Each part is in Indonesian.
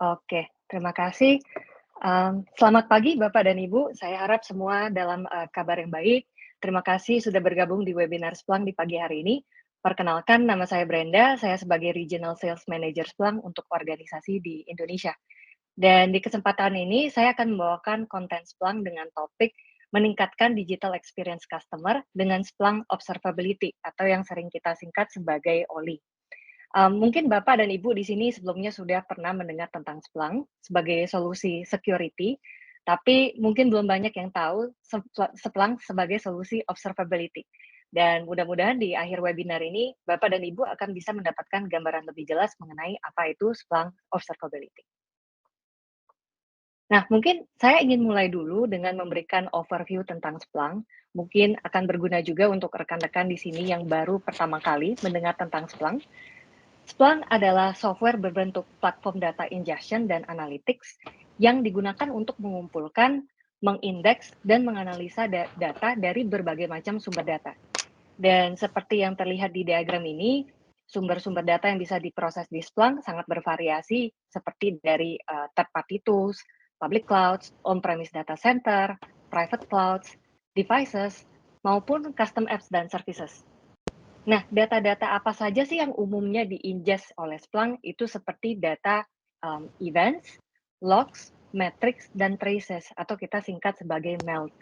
Oke, terima kasih. Selamat pagi Bapak dan Ibu, saya harap semua dalam, kabar yang baik. Terima kasih sudah bergabung di webinar Splunk di pagi hari ini. Perkenalkan nama saya Brenda, saya sebagai Regional Sales Manager Splunk untuk organisasi di Indonesia. Dan di kesempatan ini saya akan membawakan konten Splunk dengan topik meningkatkan digital experience customer dengan Splunk Observability atau yang sering kita singkat sebagai OLI. Mungkin Bapak dan Ibu di sini sebelumnya sudah pernah mendengar tentang Splunk sebagai solusi security, tapi mungkin belum banyak yang tahu Splunk sebagai solusi observability. Dan mudah-mudahan di akhir webinar ini Bapak dan Ibu akan bisa mendapatkan gambaran lebih jelas mengenai apa itu Splunk Observability. Nah, mungkin saya ingin mulai dulu dengan memberikan overview tentang Splunk. Mungkin akan berguna juga untuk rekan-rekan di sini yang baru pertama kali mendengar tentang Splunk. Splunk adalah software berbentuk platform data ingestion dan analytics yang digunakan untuk mengumpulkan, mengindeks, dan menganalisa data dari berbagai macam sumber data. Dan seperti yang terlihat di diagram ini, sumber-sumber data yang bisa diproses di Splunk sangat bervariasi, seperti dari third-party tools, public clouds, on-premise data center, private clouds, devices, maupun custom apps dan services. Nah, data-data apa saja sih yang umumnya di-ingest oleh Splunk itu seperti data events, logs, metrics, dan traces, atau kita singkat sebagai MELT.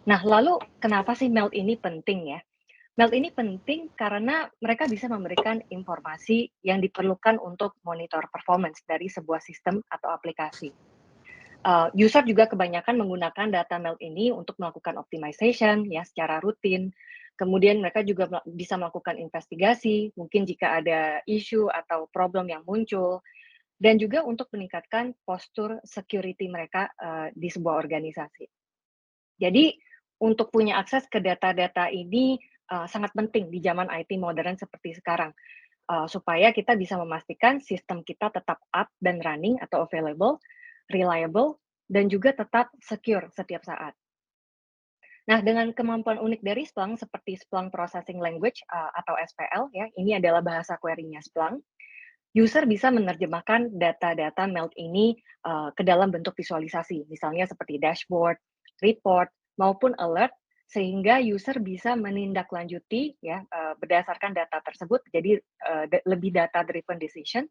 Nah, lalu kenapa sih MELT ini penting ya? MELT ini penting karena mereka bisa memberikan informasi yang diperlukan untuk monitor performance dari sebuah sistem atau aplikasi. User juga kebanyakan menggunakan data MELT ini untuk melakukan optimization ya secara rutin. Kemudian mereka juga bisa melakukan investigasi, mungkin jika ada isu atau problem yang muncul, dan juga untuk meningkatkan postur security mereka di sebuah organisasi. Jadi untuk punya akses ke data-data ini sangat penting di zaman IT modern seperti sekarang, supaya kita bisa memastikan sistem kita tetap up dan running atau available, reliable, dan juga tetap secure setiap saat. Nah, dengan kemampuan unik dari Splunk seperti Splunk Processing Language atau SPL ya, ini adalah bahasa query-nya Splunk. User bisa menerjemahkan data-data MELT ini ke dalam bentuk visualisasi, misalnya seperti dashboard, report, maupun alert, sehingga user bisa menindaklanjuti ya berdasarkan data tersebut. Jadi lebih data driven decision,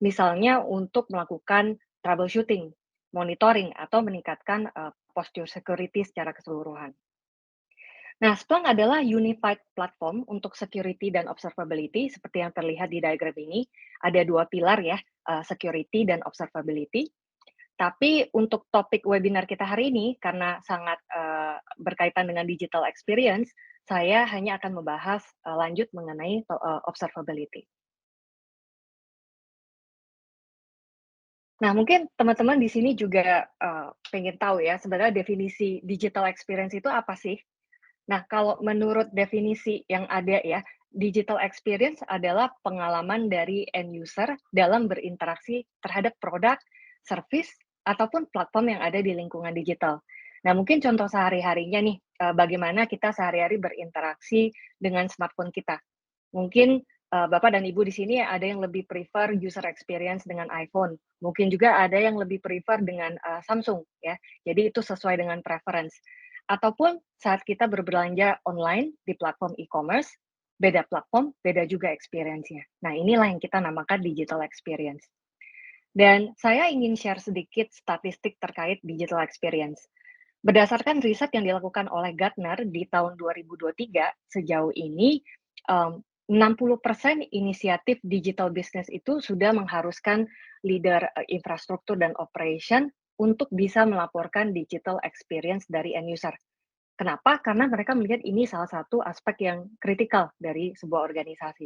misalnya untuk melakukan troubleshooting, monitoring, atau meningkatkan posture security secara keseluruhan. Nah, Splunk adalah unified platform untuk security dan observability seperti yang terlihat di diagram ini. Ada dua pilar ya, security dan observability. Tapi untuk topik webinar kita hari ini, karena sangat berkaitan dengan digital experience, saya hanya akan membahas lanjut mengenai observability. Nah, mungkin teman-teman di sini juga pengen tahu ya, sebenarnya definisi digital experience itu apa sih? Nah, kalau menurut definisi yang ada ya, digital experience adalah pengalaman dari end user dalam berinteraksi terhadap produk, service, ataupun platform yang ada di lingkungan digital. Nah, mungkin contoh sehari-harinya nih, bagaimana kita sehari-hari berinteraksi dengan smartphone kita. Mungkin Bapak dan Ibu di sini ada yang lebih prefer user experience dengan iPhone, mungkin juga ada yang lebih prefer dengan Samsung ya. Jadi itu sesuai dengan preference. Ataupun saat kita berbelanja online di platform e-commerce, beda platform, beda juga experience-nya. Nah, inilah yang kita namakan digital experience. Dan saya ingin share sedikit statistik terkait digital experience. Berdasarkan riset yang dilakukan oleh Gartner di tahun 2023, sejauh ini 60% inisiatif digital business itu sudah mengharuskan leader infrastruktur dan operation untuk bisa melaporkan digital experience dari end user. Kenapa? Karena mereka melihat ini salah satu aspek yang kritikal dari sebuah organisasi.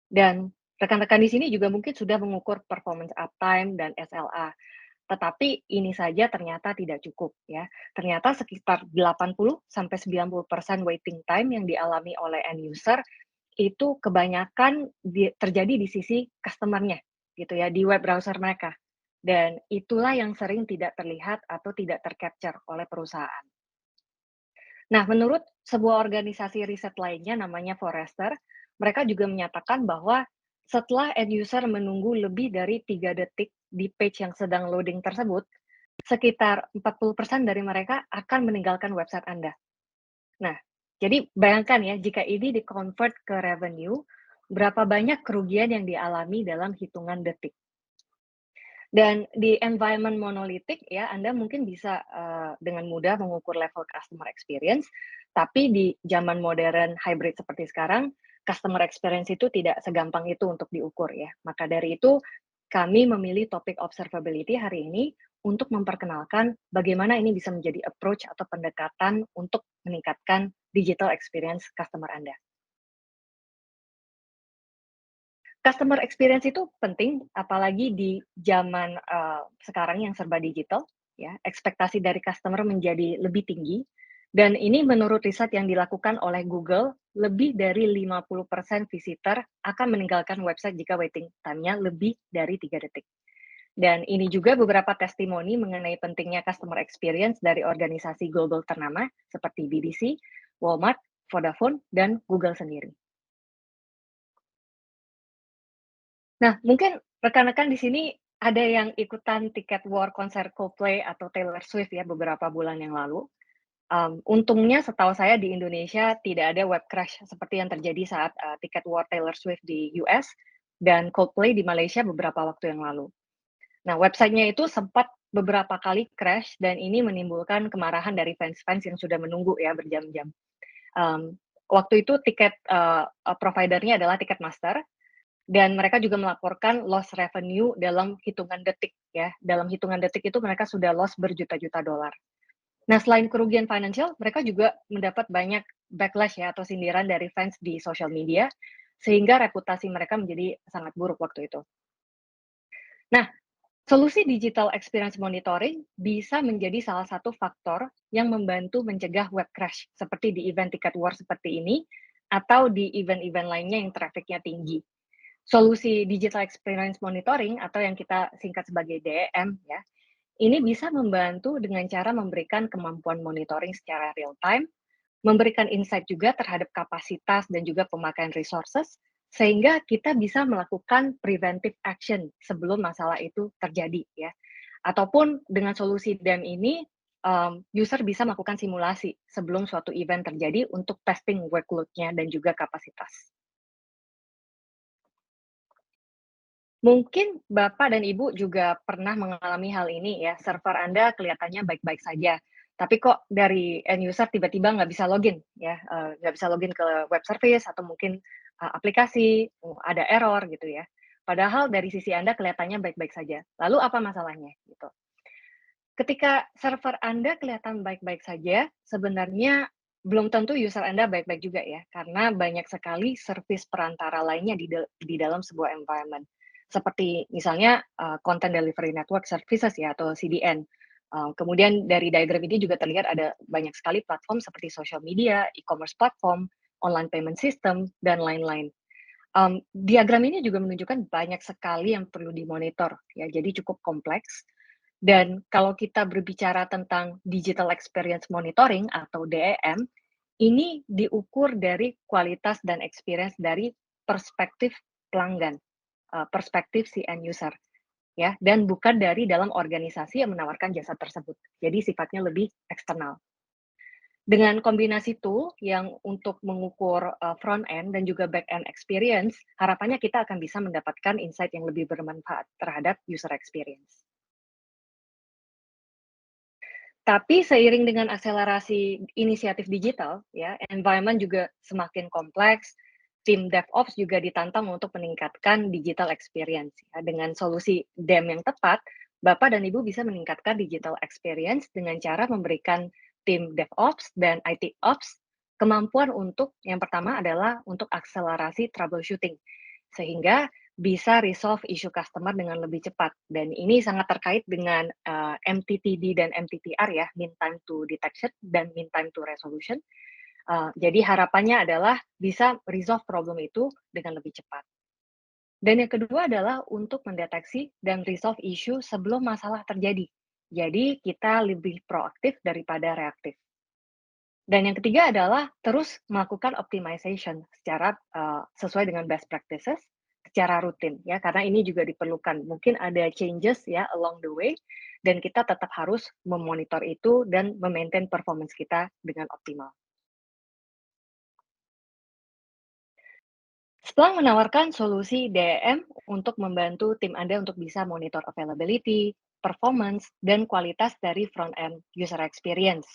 Dan rekan-rekan di sini juga mungkin sudah mengukur performance uptime dan SLA. Tetapi ini saja ternyata tidak cukup ya. Ternyata sekitar 80 sampai 90% waiting time yang dialami oleh end user itu kebanyakan terjadi di sisi customer-nya gitu ya, di web browser mereka. Dan itulah yang sering tidak terlihat atau tidak tercapture oleh perusahaan. Nah, menurut sebuah organisasi riset lainnya namanya Forrester, mereka juga menyatakan bahwa setelah end user menunggu lebih dari 3 detik di page yang sedang loading tersebut, sekitar 40% dari mereka akan meninggalkan website Anda. Nah, jadi bayangkan ya, jika ini di-convert ke revenue, berapa banyak kerugian yang dialami dalam hitungan detik. Dan di environment monolitik ya, Anda mungkin bisa, dengan mudah mengukur level customer experience, tapi di zaman modern hybrid seperti sekarang, customer experience itu tidak segampang itu untuk diukur ya. Maka dari itu, kami memilih topik observability hari ini untuk memperkenalkan bagaimana ini bisa menjadi approach atau pendekatan untuk meningkatkan digital experience customer Anda. Customer experience itu penting, apalagi di zaman, sekarang yang serba digital, ya. Ekspektasi dari customer menjadi lebih tinggi, dan ini menurut riset yang dilakukan oleh Google, lebih dari 50% visitor akan meninggalkan website jika waiting time-nya lebih dari 3 detik. Dan ini juga beberapa testimoni mengenai pentingnya customer experience dari organisasi global ternama seperti BBC, Walmart, Vodafone, dan Google sendiri. Nah, mungkin rekan-rekan di sini ada yang ikutan tiket war konser Coldplay atau Taylor Swift ya beberapa bulan yang lalu. Untungnya setahu saya di Indonesia tidak ada web crash seperti yang terjadi saat, tiket war Taylor Swift di US dan Coldplay di Malaysia beberapa waktu yang lalu. Nah, websitenya itu sempat beberapa kali crash dan ini menimbulkan kemarahan dari fans-fans yang sudah menunggu ya berjam-jam. Waktu itu tiket, provider-nya adalah Ticketmaster dan mereka juga melaporkan loss revenue dalam hitungan detik ya. Dalam hitungan detik itu mereka sudah loss berjuta-juta dolar. Nah, selain kerugian financial, mereka juga mendapat banyak backlash ya atau sindiran dari fans di social media, sehingga reputasi mereka menjadi sangat buruk waktu itu. Nah, solusi digital experience monitoring bisa menjadi salah satu faktor yang membantu mencegah web crash seperti di event tiket war seperti ini atau di event-event lainnya yang traffic-nya tinggi. Solusi digital experience monitoring atau yang kita singkat sebagai DEM ya, ini bisa membantu dengan cara memberikan kemampuan monitoring secara real time, memberikan insight juga terhadap kapasitas dan juga pemakaian resources, sehingga kita bisa melakukan preventive action sebelum masalah itu terjadi ya. Ataupun dengan solusi DEM ini, user bisa melakukan simulasi sebelum suatu event terjadi untuk testing workload-nya dan juga kapasitas. Mungkin Bapak dan Ibu juga pernah mengalami hal ini ya, server Anda kelihatannya baik-baik saja, tapi kok dari end user tiba-tiba nggak bisa login ya, nggak bisa login ke web service atau mungkin, aplikasi, ada error gitu ya. Padahal dari sisi Anda kelihatannya baik-baik saja. Lalu apa masalahnya? Gitu. Ketika server Anda kelihatan baik-baik saja, sebenarnya belum tentu user Anda baik-baik juga ya, karena banyak sekali service perantara lainnya di dalam sebuah environment. Seperti misalnya, content delivery network services ya atau CDN. Kemudian dari diagram ini juga terlihat ada banyak sekali platform seperti social media, e-commerce platform, online payment system, dan lain-lain. Diagram ini juga menunjukkan banyak sekali yang perlu dimonitor ya, jadi cukup kompleks. Dan kalau kita berbicara tentang digital experience monitoring atau DEM, ini diukur dari kualitas dan experience dari perspektif pelanggan, perspektif si end user ya, dan bukan dari dalam organisasi yang menawarkan jasa tersebut. Jadi sifatnya lebih eksternal. Dengan kombinasi tool yang untuk mengukur, front end dan juga back end experience, harapannya kita akan bisa mendapatkan insight yang lebih bermanfaat terhadap user experience. Tapi seiring dengan akselerasi inisiatif digital ya, environment juga semakin kompleks, tim DevOps juga ditantang untuk meningkatkan digital experience ya. Dengan solusi DEM yang tepat, Bapak dan Ibu bisa meningkatkan digital experience dengan cara memberikan tim DevOps dan IT Ops kemampuan untuk yang pertama adalah untuk akselerasi troubleshooting. Sehingga bisa resolve isu customer dengan lebih cepat dan ini sangat terkait dengan, MTTD dan MTTR ya, mean time to detection dan mean time to resolution. Jadi harapannya adalah bisa resolve problem itu dengan lebih cepat. Dan yang kedua adalah untuk mendeteksi dan resolve isu sebelum masalah terjadi. Jadi kita lebih proaktif daripada reaktif. Dan yang ketiga adalah terus melakukan optimization secara, sesuai dengan best practices, secara rutin ya, karena ini juga diperlukan. Mungkin ada changes ya along the way dan kita tetap harus memonitor itu dan memaintain performance kita dengan optimal. Splunk menawarkan solusi DEM untuk membantu tim Anda untuk bisa monitor availability, performance, dan kualitas dari front-end user experience.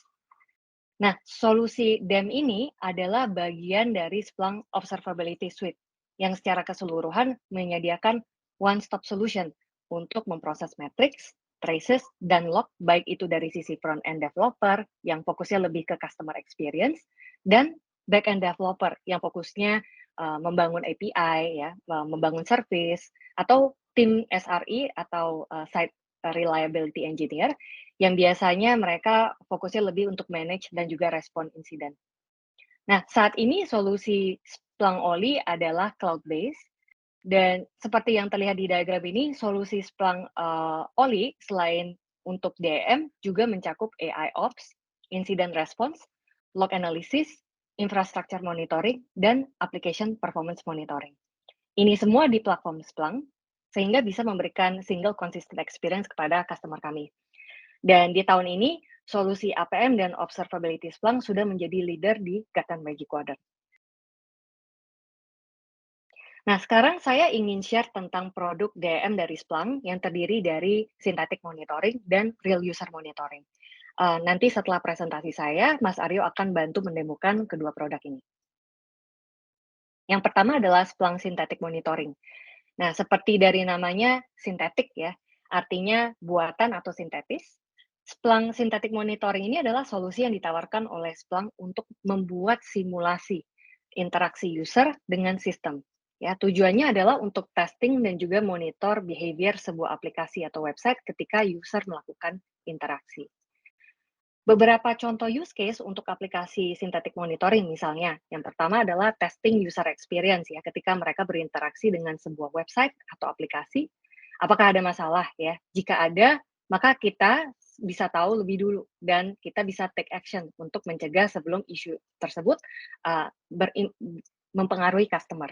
Nah, solusi DEM ini adalah bagian dari Splunk Observability Suite yang secara keseluruhan menyediakan one-stop solution untuk memproses metrics, traces, dan log baik itu dari sisi front-end developer yang fokusnya lebih ke customer experience dan back-end developer yang fokusnya membangun API, ya, membangun service, atau tim SRE atau Site Reliability Engineer yang biasanya mereka fokusnya lebih untuk manage dan juga respon insiden. Nah, saat ini solusi Splunk Oli adalah cloud-based dan seperti yang terlihat di diagram ini, solusi Splunk Oli selain untuk DM juga mencakup AI Ops, incident response, log analysis, infrastructure monitoring, dan application performance monitoring. Ini semua di platform Splunk, sehingga bisa memberikan single consistent experience kepada customer kami. Dan di tahun ini, solusi APM dan observability Splunk sudah menjadi leader di Gartner Magic Quadrant. Nah, sekarang saya ingin share tentang produk DM dari Splunk yang terdiri dari synthetic monitoring dan real user monitoring. Nanti setelah presentasi saya, Mas Aryo akan bantu mendemokan kedua produk ini. Yang pertama adalah Splunk Synthetic Monitoring. Nah, seperti dari namanya sintetik ya, artinya buatan atau sintetis. Splunk Synthetic Monitoring ini adalah solusi yang ditawarkan oleh Splunk untuk membuat simulasi interaksi user dengan sistem. Ya, tujuannya adalah untuk testing dan juga monitor behavior sebuah aplikasi atau website ketika user melakukan interaksi. Beberapa contoh use case untuk aplikasi synthetic monitoring misalnya, yang pertama adalah testing user experience ya, ketika mereka berinteraksi dengan sebuah website atau aplikasi, apakah ada masalah ya? Jika ada, maka kita bisa tahu lebih dulu dan kita bisa take action untuk mencegah sebelum isu tersebut uh, mempengaruhi customer.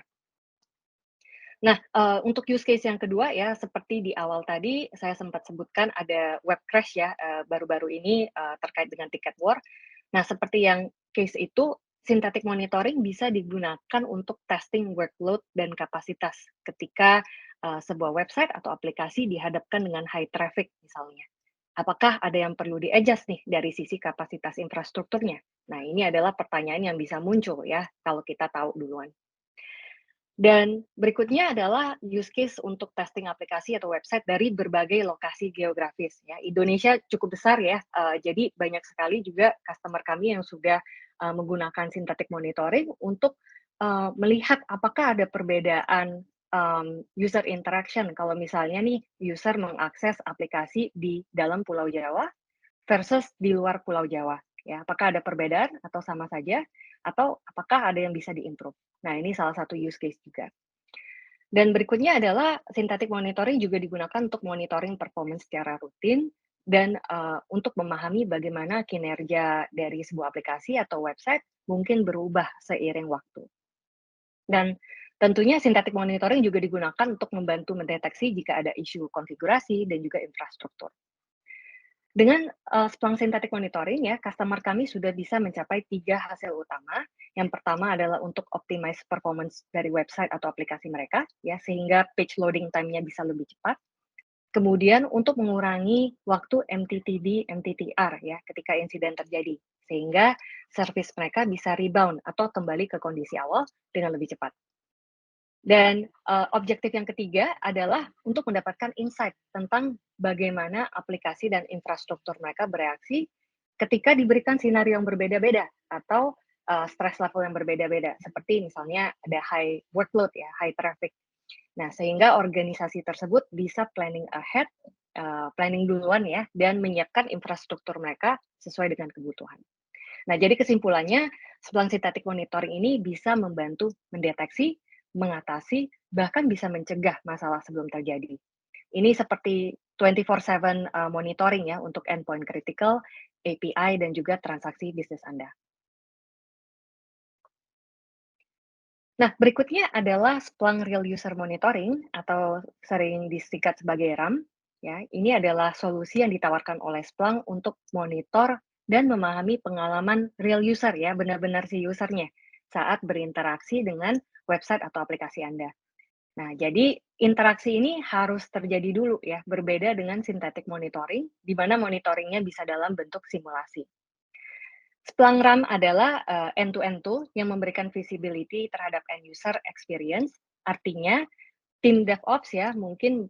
Nah, untuk use case yang kedua ya, seperti di awal tadi saya sempat sebutkan ada web crash ya, baru-baru ini, terkait dengan tiket war. Nah, seperti yang case itu, synthetic monitoring bisa digunakan untuk testing workload dan kapasitas ketika, sebuah website atau aplikasi dihadapkan dengan high traffic misalnya. Apakah ada yang perlu di-adjust nih dari sisi kapasitas infrastrukturnya? Nah, ini adalah pertanyaan yang bisa muncul ya, kalau kita tahu duluan. Dan berikutnya adalah use case untuk testing aplikasi atau website dari berbagai lokasi geografis ya. Indonesia cukup besar ya, jadi banyak sekali juga customer kami yang sudah, menggunakan synthetic monitoring untuk, melihat apakah ada perbedaan, user interaction kalau misalnya nih user mengakses aplikasi di dalam Pulau Jawa versus di luar Pulau Jawa, ya. Apakah ada perbedaan atau sama saja, atau apakah ada yang bisa di-improve? Nah, ini salah satu use case juga. Dan berikutnya adalah synthetic monitoring juga digunakan untuk monitoring performance secara rutin dan, untuk memahami bagaimana kinerja dari sebuah aplikasi atau website mungkin berubah seiring waktu. Dan tentunya synthetic monitoring juga digunakan untuk membantu mendeteksi jika ada isu konfigurasi dan juga infrastruktur. Dengan, Splunk Synthetic Monitoring ya, customer kami sudah bisa mencapai 3 hasil utama. Yang pertama adalah untuk optimize performance dari website atau aplikasi mereka, ya, sehingga page loading time-nya bisa lebih cepat. Kemudian untuk mengurangi waktu MTTD, MTTR ya, ketika insiden terjadi, sehingga service mereka bisa rebound atau kembali ke kondisi awal dengan lebih cepat. Dan, objektif yang ketiga adalah untuk mendapatkan insight tentang bagaimana aplikasi dan infrastruktur mereka bereaksi ketika diberikan skenario yang berbeda-beda atau, stress level yang berbeda-beda, seperti misalnya ada high workload ya, high traffic. Nah, sehingga organisasi tersebut bisa planning ahead, planning duluan ya, dan menyiapkan infrastruktur mereka sesuai dengan kebutuhan. Nah, jadi kesimpulannya, Splunk Synthetic Monitoring ini bisa membantu mendeteksi, mengatasi, bahkan bisa mencegah masalah sebelum terjadi. Ini seperti 24/7 monitoring ya untuk endpoint critical, API, dan juga transaksi bisnis Anda. Nah, berikutnya adalah Splunk Real User Monitoring atau sering disingkat sebagai RAM. Ya, ini adalah solusi yang ditawarkan oleh Splunk untuk monitor dan memahami pengalaman real user ya, benar-benar si usernya saat berinteraksi dengan website atau aplikasi Anda. Nah, jadi interaksi ini harus terjadi dulu ya, berbeda dengan synthetic monitoring, di mana monitoringnya bisa dalam bentuk simulasi. Splunk RAM adalah, end-to-end tool yang memberikan visibility terhadap end user experience. Artinya, tim DevOps ya, mungkin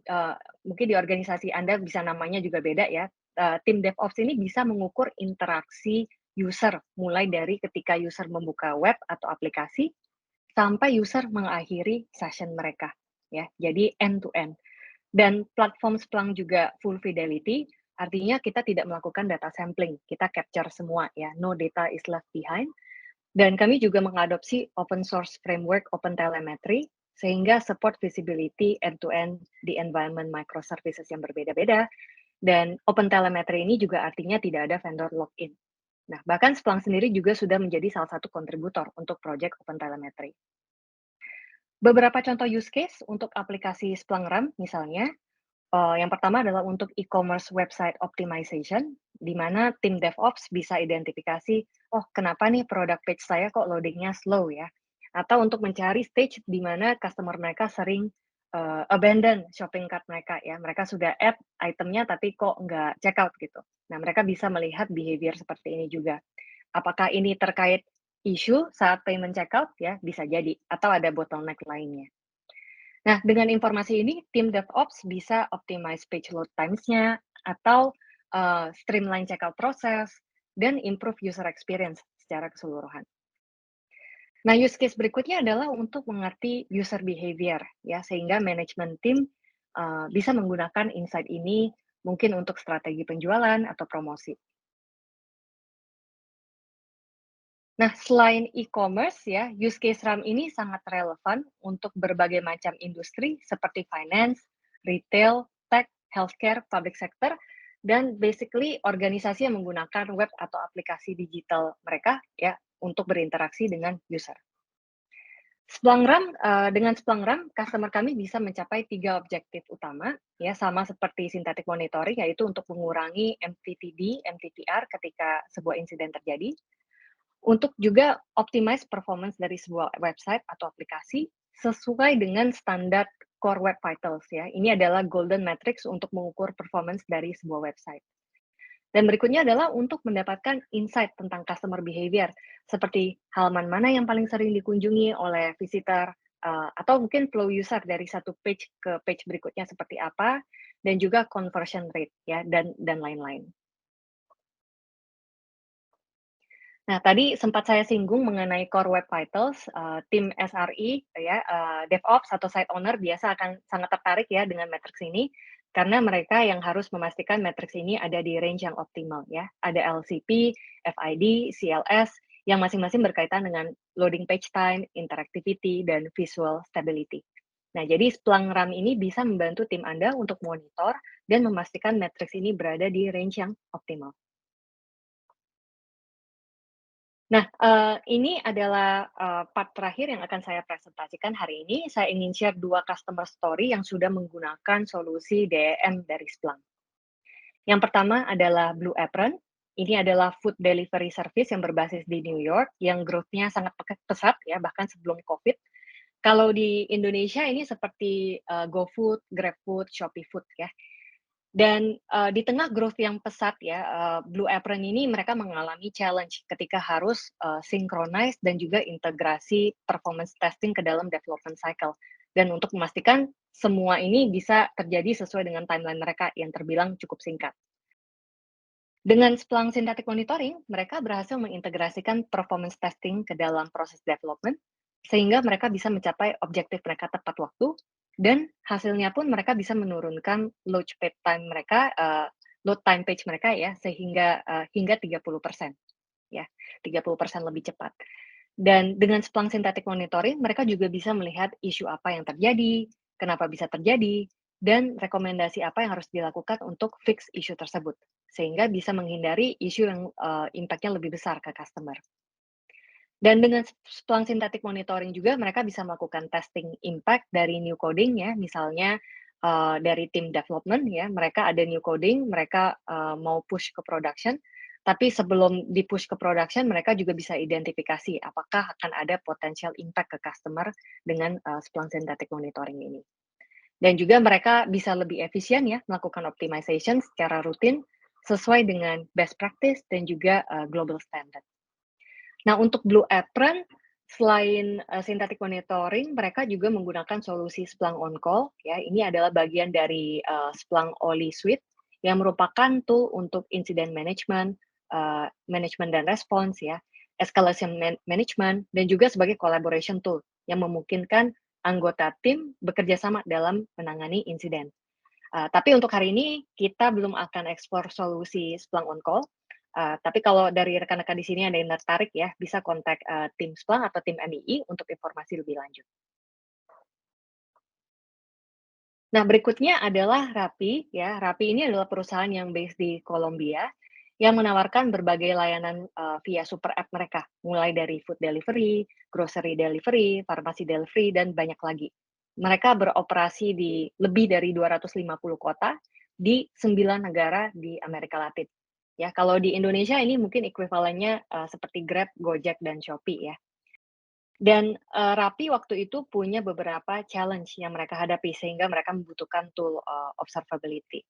di organisasi Anda bisa namanya juga beda ya, tim DevOps ini bisa mengukur interaksi user, mulai dari ketika user membuka web atau aplikasi, sampai user mengakhiri session mereka, ya. Jadi end to end. Dan platform Splunk juga full fidelity, artinya kita tidak melakukan data sampling, kita capture semua ya, no data is left behind. Dan kami juga mengadopsi open source framework OpenTelemetry, sehingga support visibility end-to-end di environment microservices yang berbeda-beda, dan OpenTelemetry ini juga artinya tidak ada vendor login. Nah, bahkan Splunk sendiri juga sudah menjadi salah satu kontributor untuk project OpenTelemetry. Beberapa contoh use case untuk aplikasi Splunk RAM misalnya, yang pertama adalah untuk e-commerce website optimization, di mana tim DevOps bisa identifikasi, "Oh, kenapa nih produk page saya kok loading-nya slow ya?" Atau untuk mencari stage di mana customer mereka sering, abandon shopping cart mereka ya. Mereka sudah add itemnya tapi kok nggak checkout gitu. Nah, mereka bisa melihat behavior seperti ini juga. Apakah ini terkait isu saat payment checkout ya? Bisa jadi, atau ada bottleneck lainnya. Nah, dengan informasi ini, tim DevOps bisa optimize page load times-nya atau, streamline checkout proses dan improve user experience secara keseluruhan. Nah, use case berikutnya adalah untuk mengerti user behavior ya, sehingga manajemen tim, bisa menggunakan insight ini mungkin untuk strategi penjualan atau promosi. Nah, selain e-commerce ya, use case RAM ini sangat relevan untuk berbagai macam industri seperti finance, retail, tech, healthcare, public sector, dan basically organisasi yang menggunakan web atau aplikasi digital mereka ya untuk berinteraksi dengan user. Splunk RAM, dengan Splunk RAM, customer kami bisa mencapai 3 objektif utama, ya sama seperti synthetic monitoring, yaitu untuk mengurangi MTTD, MTTR ketika sebuah insiden terjadi, untuk juga optimize performance dari sebuah website atau aplikasi sesuai dengan standar Core Web Vitals ya. Ini adalah golden metrics untuk mengukur performance dari sebuah website. Dan berikutnya adalah untuk mendapatkan insight tentang customer behavior, seperti halaman mana yang paling sering dikunjungi oleh visitor, atau mungkin flow user dari satu page ke page berikutnya seperti apa, dan juga conversion rate ya, dan lain-lain. Nah, tadi sempat saya singgung mengenai Core Web Vitals, tim SRE ya, DevOps atau site owner biasa akan sangat tertarik ya dengan matriks ini, karena mereka yang harus memastikan matriks ini ada di range yang optimal ya. Ada LCP, FID, CLS, yang masing-masing berkaitan dengan loading page time, interactivity, dan visual stability. Nah, jadi Splunk RAM ini bisa membantu tim Anda untuk monitor dan memastikan matriks ini berada di range yang optimal. Nah, ini adalah, part terakhir yang akan saya presentasikan hari ini. Saya ingin share 2 customer story yang sudah menggunakan solusi DEM dari Splunk. Yang pertama adalah Blue Apron. Ini adalah food delivery service yang berbasis di New York, yang growth-nya sangat pesat ya, bahkan sebelum Covid. Kalau di Indonesia ini seperti, GoFood, GrabFood, ShopeeFood ya. Dan, di tengah growth yang pesat ya, Blue Apron ini mereka mengalami challenge ketika harus, synchronize dan juga integrasi performance testing ke dalam development cycle. Dan untuk memastikan semua ini bisa terjadi sesuai dengan timeline mereka yang terbilang cukup singkat. Dengan Splunk Synthetic Monitoring, mereka berhasil mengintegrasikan performance testing ke dalam proses development, sehingga mereka bisa mencapai objektif mereka tepat waktu, dan hasilnya pun mereka bisa menurunkan load time page mereka ya, sehingga hingga 30% ya, 30% lebih cepat. Dan dengan Splunk Synthetic Monitoring, mereka juga bisa melihat isu apa yang terjadi, kenapa bisa terjadi, dan rekomendasi apa yang harus dilakukan untuk fix isu tersebut. Sehingga bisa menghindari isu yang, impact-nya lebih besar ke customer. Dan dengan Splunk Synthetic Monitoring juga mereka bisa melakukan testing impact dari new coding ya, misalnya, dari tim development ya, mereka ada new coding, mereka, mau push ke production, tapi sebelum di-push ke production mereka juga bisa identifikasi apakah akan ada potential impact ke customer dengan, Splunk Synthetic Monitoring ini. Dan juga mereka bisa lebih efisien ya melakukan optimization secara rutin sesuai dengan best practice dan juga, global standard. Nah, untuk Blue Apron, selain, synthetic monitoring, mereka juga menggunakan solusi Splunk On Call, ya. Ini adalah bagian dari, Splunk Oli Suite, yang merupakan tool untuk incident management, manajemen dan respons ya, escalation management, dan juga sebagai collaboration tool, yang memungkinkan anggota tim bekerja sama dalam menangani insiden. Tapi untuk hari ini kita belum akan eksplor solusi Splunk On Call, tapi kalau dari rekan-rekan di sini ada yang tertarik ya, bisa kontak, tim Splunk atau tim MII untuk informasi lebih lanjut. Nah, berikutnya adalah Rappi ya. Rappi ini adalah perusahaan yang based di Kolombia, yang menawarkan berbagai layanan, via super app mereka, mulai dari food delivery, grocery delivery, farmasi delivery, dan banyak lagi. Mereka beroperasi di lebih dari 250 kota, di 9 negara di Amerika Latin. Ya, kalau di Indonesia ini mungkin ekuivalennya, seperti Grab, Gojek, dan Shopee ya. Dan, Rappi waktu itu punya beberapa challenge yang mereka hadapi sehingga mereka membutuhkan tool, observability.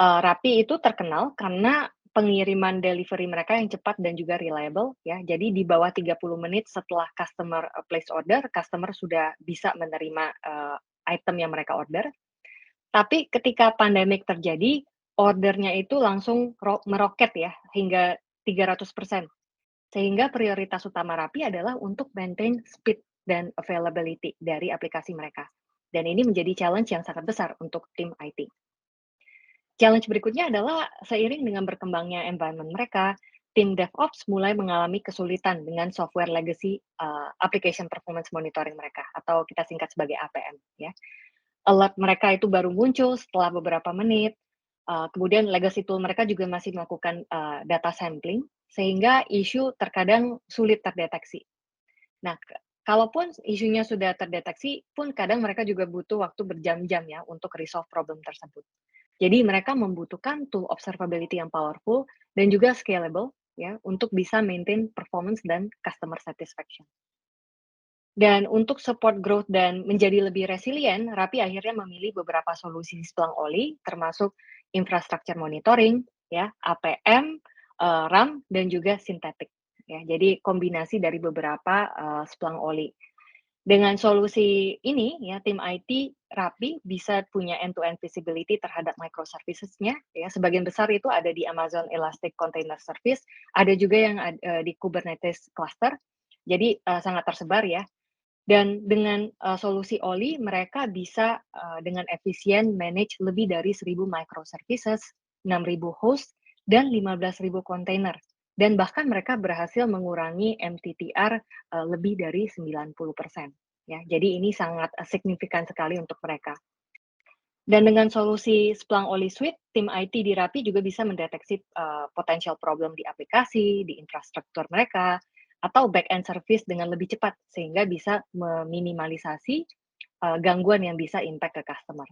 Rappi itu terkenal karena pengiriman delivery mereka yang cepat dan juga reliable ya. Jadi di bawah 30 menit setelah customer, place order, customer sudah bisa menerima, item yang mereka order. Tapi ketika pandemik terjadi, ordernya itu langsung meroket ya hingga 300%. Sehingga prioritas utama Rappi adalah untuk maintain speed dan availability dari aplikasi mereka. Dan ini menjadi challenge yang sangat besar untuk tim IT. Challenge berikutnya adalah seiring dengan berkembangnya environment mereka, tim DevOps mulai mengalami kesulitan dengan software legacy, application performance monitoring mereka atau kita singkat sebagai APM ya. Alert mereka itu baru muncul setelah beberapa menit, kemudian legacy tool mereka juga masih melakukan, data sampling, sehingga isu terkadang sulit terdeteksi. Nah, kalaupun isunya sudah terdeteksi pun kadang mereka juga butuh waktu berjam-jam ya untuk resolve problem tersebut. Jadi mereka membutuhkan tool observability yang powerful dan juga scalable ya untuk bisa maintain performance dan customer satisfaction. Dan untuk support growth dan menjadi lebih resilient, Rappi akhirnya memilih beberapa solusi Splunk Oli, termasuk infrastructure monitoring, ya, APM, RAM, dan juga sintetik. Ya, jadi kombinasi dari beberapa Splunk Oli. Dengan solusi ini, ya, tim IT Rappi bisa punya end-to-end visibility terhadap microservices-nya. Ya, sebagian besar itu ada di Amazon Elastic Container Service, ada juga yang di Kubernetes cluster. Jadi sangat tersebar ya. Dan dengan, solusi Oli mereka bisa, dengan efisien manage lebih dari 1.000 microservices, 6.000 host, dan 15.000 kontainer. Dan bahkan mereka berhasil mengurangi MTTR, lebih dari 90%, ya. Jadi ini sangat, signifikan sekali untuk mereka. Dan dengan solusi Splunk Oli Suite, tim IT di Rappi juga bisa mendeteksi, potential problem di aplikasi, di infrastruktur mereka, atau back-end service dengan lebih cepat, sehingga bisa meminimalisasi, gangguan yang bisa impact ke customer.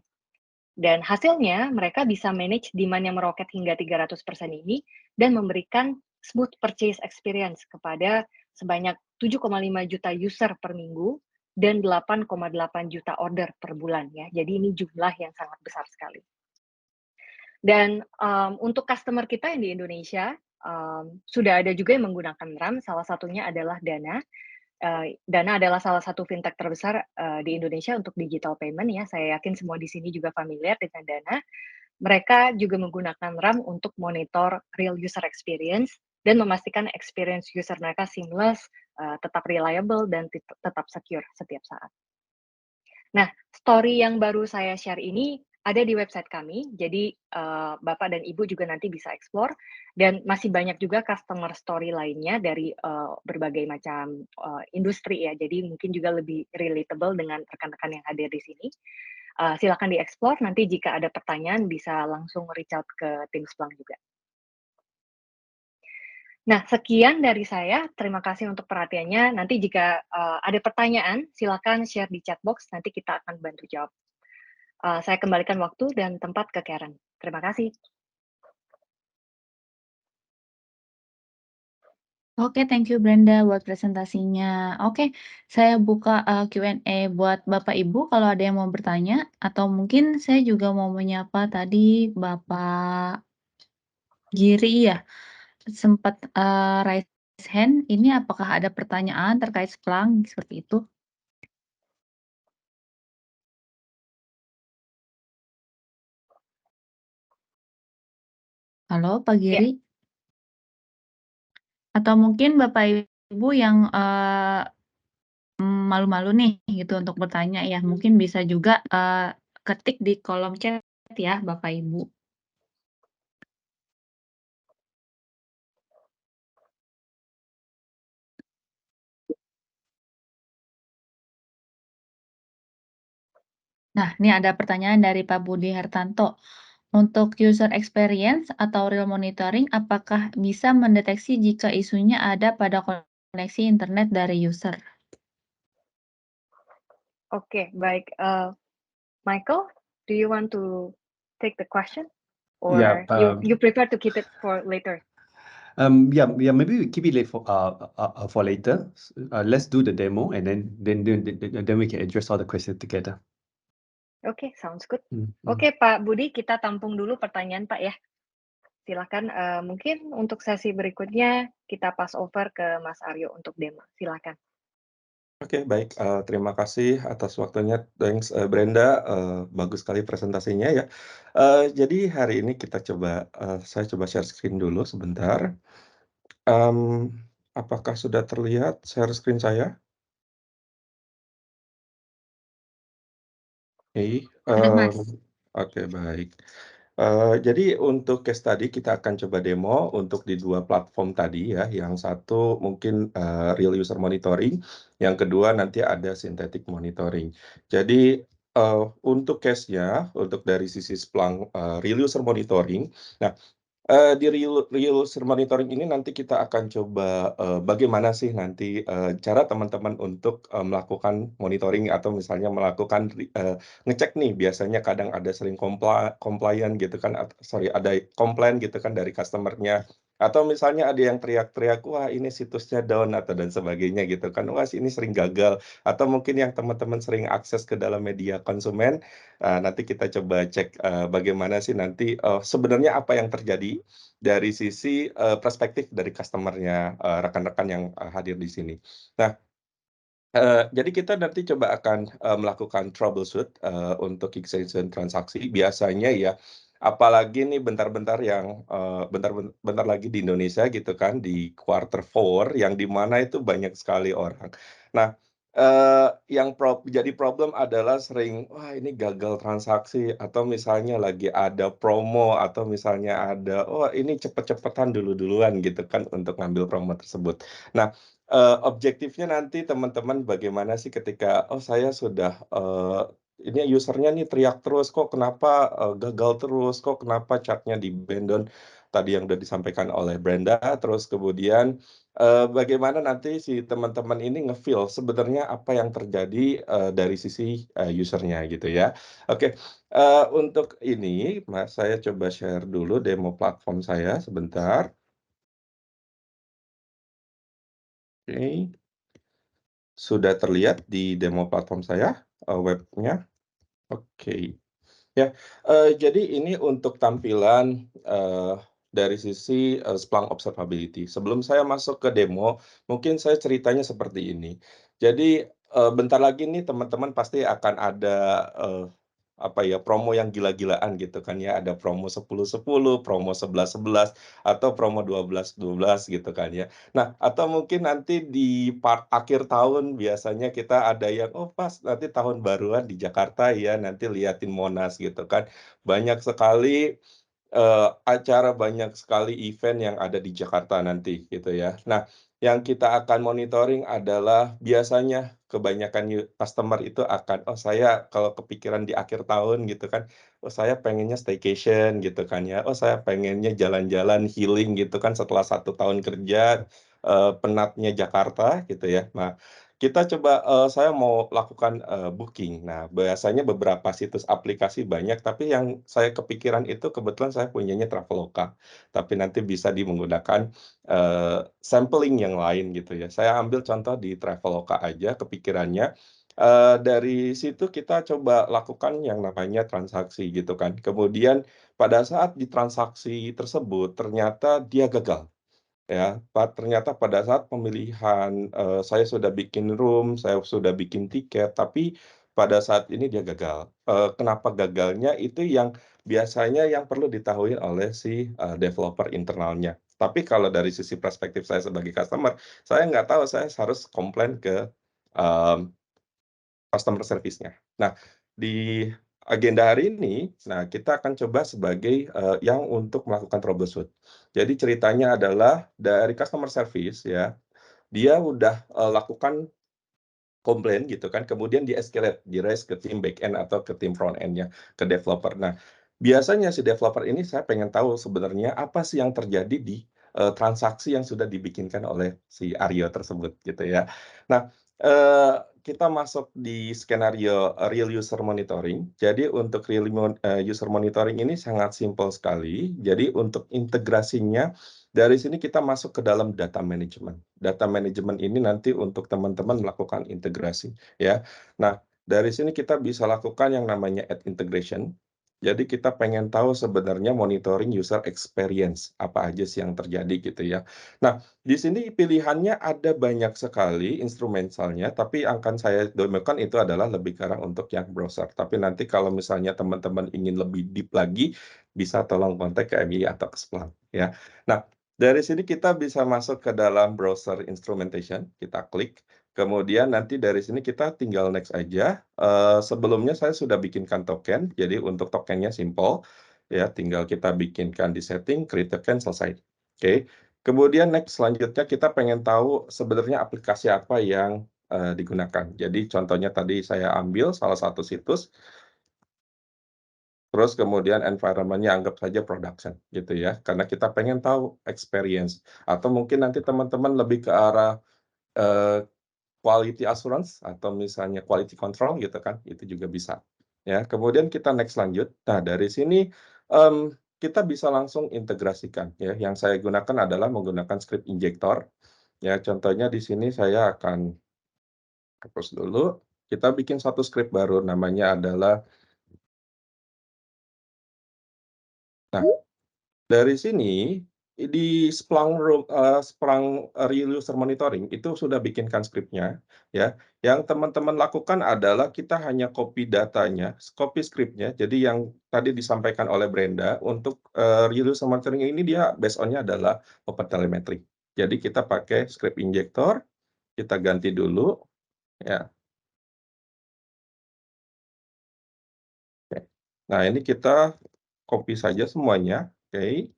Dan hasilnya, mereka bisa manage demand yang meroket hingga 300% ini, dan memberikan smooth purchase experience kepada sebanyak 7,5 juta user per minggu, dan 8,8 juta order per bulan ya. Jadi ini jumlah yang sangat besar sekali. Dan, untuk customer kita yang di Indonesia, sudah ada juga yang menggunakan RAM, salah satunya adalah Dana. Dana adalah salah satu fintech terbesar, di Indonesia untuk digital payment ya, saya yakin semua di sini juga familiar dengan Dana. Mereka juga menggunakan RAM untuk monitor real user experience dan memastikan experience user mereka seamless, tetap reliable, dan tetap secure setiap saat. Nah, story yang baru saya share ini ada di website kami, jadi, Bapak dan Ibu juga nanti bisa explore, dan masih banyak juga customer story lainnya dari, berbagai macam, industri ya, jadi mungkin juga lebih relatable dengan rekan-rekan yang hadir di sini. Silakan di-explore, nanti jika ada pertanyaan bisa langsung reach out ke tim Splunk juga. Nah, sekian dari saya. Terima kasih untuk perhatiannya. Nanti jika, ada pertanyaan, silakan share di chat box, nanti kita akan bantu jawab. Saya kembalikan waktu dan tempat ke Karen. Terima kasih. Oke, thank you Brenda buat presentasinya. Oke, saya buka, Q&A buat Bapak Ibu kalau ada yang mau bertanya, atau mungkin saya juga mau menyapa tadi Bapak Giri ya, sempat, raise hand, ini apakah ada pertanyaan terkait Splunk seperti itu? Halo Pak Ya, Giri? Atau mungkin Bapak Ibu yang, malu-malu nih gitu untuk bertanya ya, mungkin bisa juga, ketik di kolom chat ya Bapak Ibu. Nah, ini ada pertanyaan dari Pak Budi Hartanto. Untuk user experience atau real monitoring, apakah bisa mendeteksi jika isunya ada pada koneksi internet dari user? oke, baik. Michael, do you want to take the question, Yeah, or you prefer to keep it for later? yeah. Maybe we keep it late for later. Let's do the demo, and then we can address all the questions together. Oke, sounds good. Mm, mm. Oke, Pak Budi, kita tampung dulu pertanyaan, Pak, ya. Silakan, mungkin untuk sesi berikutnya kita pass over ke Mas Aryo untuk demo, silakan. Oke, baik, terima kasih atas waktunya. Thanks, Brenda, bagus sekali presentasinya ya. Jadi hari ini saya coba share screen dulu sebentar. Apakah sudah terlihat share screen saya? Oke, Terlihat, Mas. oke, baik. Jadi untuk case tadi kita akan coba demo untuk di 2 platform tadi ya, yang satu mungkin, real user monitoring, yang kedua nanti ada synthetic monitoring. Jadi, untuk case-nya, untuk dari sisi Splunk, real user monitoring, nah, di real real user monitoring ini nanti kita akan coba, bagaimana sih nanti, cara teman-teman untuk, melakukan monitoring atau misalnya melakukan ngecek nih biasanya kadang ada sering compliant gitu kan, ada komplain gitu kan dari customer-nya, atau misalnya ada yang teriak-teriak, "Wah ini situsnya down," atau dan sebagainya gitu kan, "Wah ini sering gagal," atau mungkin yang teman-teman sering akses ke dalam media konsumen, nanti kita coba cek, bagaimana sih nanti, sebenarnya apa yang terjadi dari sisi, perspektif dari customer-nya, rekan-rekan yang, hadir di sini. Nah, jadi kita nanti coba akan, melakukan troubleshoot, untuk extension transaksi. Biasanya ya, apalagi nih bentar lagi di Indonesia gitu kan, di quarter 4 yang di mana itu banyak sekali orang. Nah, yang jadi problem adalah sering, "Wah ini gagal transaksi," atau misalnya lagi ada promo, atau misalnya ada, "Oh ini cepet-cepetan duluan gitu kan untuk ngambil promo tersebut." Nah, objektifnya nanti teman-teman bagaimana sih ketika, "Oh saya sudah, ini user-nya nih teriak terus, kok kenapa, gagal terus, kok kenapa chat-nya di-abandon?" Tadi yang udah disampaikan oleh Brenda, terus kemudian, bagaimana nanti si teman-teman ini nge-feel sebenarnya apa yang terjadi, dari sisi, user-nya gitu ya. Oke, untuk ini saya coba share dulu demo platform saya sebentar. Oke. Sudah terlihat di demo platform saya, webnya? Oke. Ya, jadi ini untuk tampilan, dari sisi, Splunk Observability. Sebelum saya masuk ke demo, mungkin saya ceritanya seperti ini. Jadi, bentar lagi nih teman-teman pasti akan ada, eee, apa ya, promo yang gila-gilaan gitu kan ya, ada promo 10-10, promo 11-11, atau promo 12-12 gitu kan ya. Nah, atau mungkin nanti di part akhir tahun biasanya kita ada yang, "Oh pas nanti tahun baruan di Jakarta ya, nanti liatin Monas," gitu kan. Banyak sekali, acara banyak sekali event yang ada di Jakarta nanti gitu ya. Nah, yang kita akan monitoring adalah biasanya kebanyakan customer itu akan, "Oh saya kalau kepikiran di akhir tahun," gitu kan, "Oh saya pengennya staycation," gitu kan ya, "Oh saya pengennya jalan-jalan healing," gitu kan setelah 1 tahun kerja, penatnya Jakarta gitu ya. Nah, kita coba, saya mau lakukan, booking. Nah, biasanya beberapa situs aplikasi banyak, tapi yang saya kepikiran itu kebetulan saya punyanya Traveloka, tapi nanti bisa menggunakan, sampling yang lain gitu ya. Saya ambil contoh di Traveloka aja kepikirannya, dari situ kita coba lakukan yang namanya transaksi gitu kan. Kemudian pada saat di transaksi tersebut ternyata dia gagal. Ya, ternyata pada saat pemilihan, saya sudah bikin room, saya sudah bikin tiket, tapi pada saat ini dia gagal. Kenapa gagalnya itu yang biasanya yang perlu diketahui oleh si, developer internalnya. Tapi kalau dari sisi perspektif saya sebagai customer, saya nggak tahu, saya harus komplain ke, mmm customer service-nya. Nah, di agenda hari ini, nah kita akan coba sebagai, yang untuk melakukan troubleshoot. Jadi ceritanya adalah dari customer service ya, dia udah, lakukan komplain gitu kan, kemudian di-escalate, di-raise ke tim back end atau ke tim front end-nya, ke developer. Nah, biasanya si developer ini saya pengen tahu sebenarnya apa sih yang terjadi di, transaksi yang sudah dibikinkan oleh si Aryo tersebut gitu ya. Nah, kita masuk di skenario, real user monitoring. Jadi untuk user monitoring ini sangat simpel sekali. Jadi untuk integrasinya dari sini kita masuk ke dalam data management. Data management ini nanti untuk teman-teman melakukan integrasi, ya. Nah, dari sini kita bisa lakukan yang namanya add integration. Jadi kita pengen tahu sebenarnya monitoring user experience, apa aja sih yang terjadi gitu ya. Nah, di sini pilihannya ada banyak sekali instrumentalnya, tapi yang akan saya demokan itu adalah lebih ke arah untuk yang browser. Tapi nanti kalau misalnya teman-teman ingin lebih deep lagi, bisa tolong kontak ke MI atau ke Splunk, ya. Nah, dari sini kita bisa masuk ke dalam browser instrumentation, kita klik, kemudian nanti dari sini kita tinggal next aja. Sebelumnya saya sudah bikinkan token, jadi untuk tokennya simple, ya tinggal kita bikinkan di setting, create token, selesai. Oke, kemudian next selanjutnya kita pengen tahu sebenarnya aplikasi apa yang digunakan. Jadi contohnya tadi saya ambil salah satu situs, terus kemudian environment-nya anggap saja production gitu ya, karena kita pengen tahu experience atau mungkin nanti teman-teman lebih ke arah, eee, quality assurance atau misalnya quality control gitu kan, itu juga bisa. Ya, kemudian kita next lanjut. Nah, dari sini, kita bisa langsung integrasikan ya, yang saya gunakan adalah menggunakan script injector. Ya, contohnya di sini saya akan hapus dulu, kita bikin satu script baru namanya adalah nah dari sini, di Splunk Real User Monitoring itu sudah bikinkan skripnya, ya. Yang teman-teman lakukan adalah kita hanya copy datanya, copy skripnya. Jadi yang tadi disampaikan oleh Brenda untuk, Real User Monitoring ini dia based on-nya adalah OpenTelemetry. Jadi kita pakai script injector, kita ganti dulu, ya. Oke. Nah, ini kita copy saja semuanya, oke.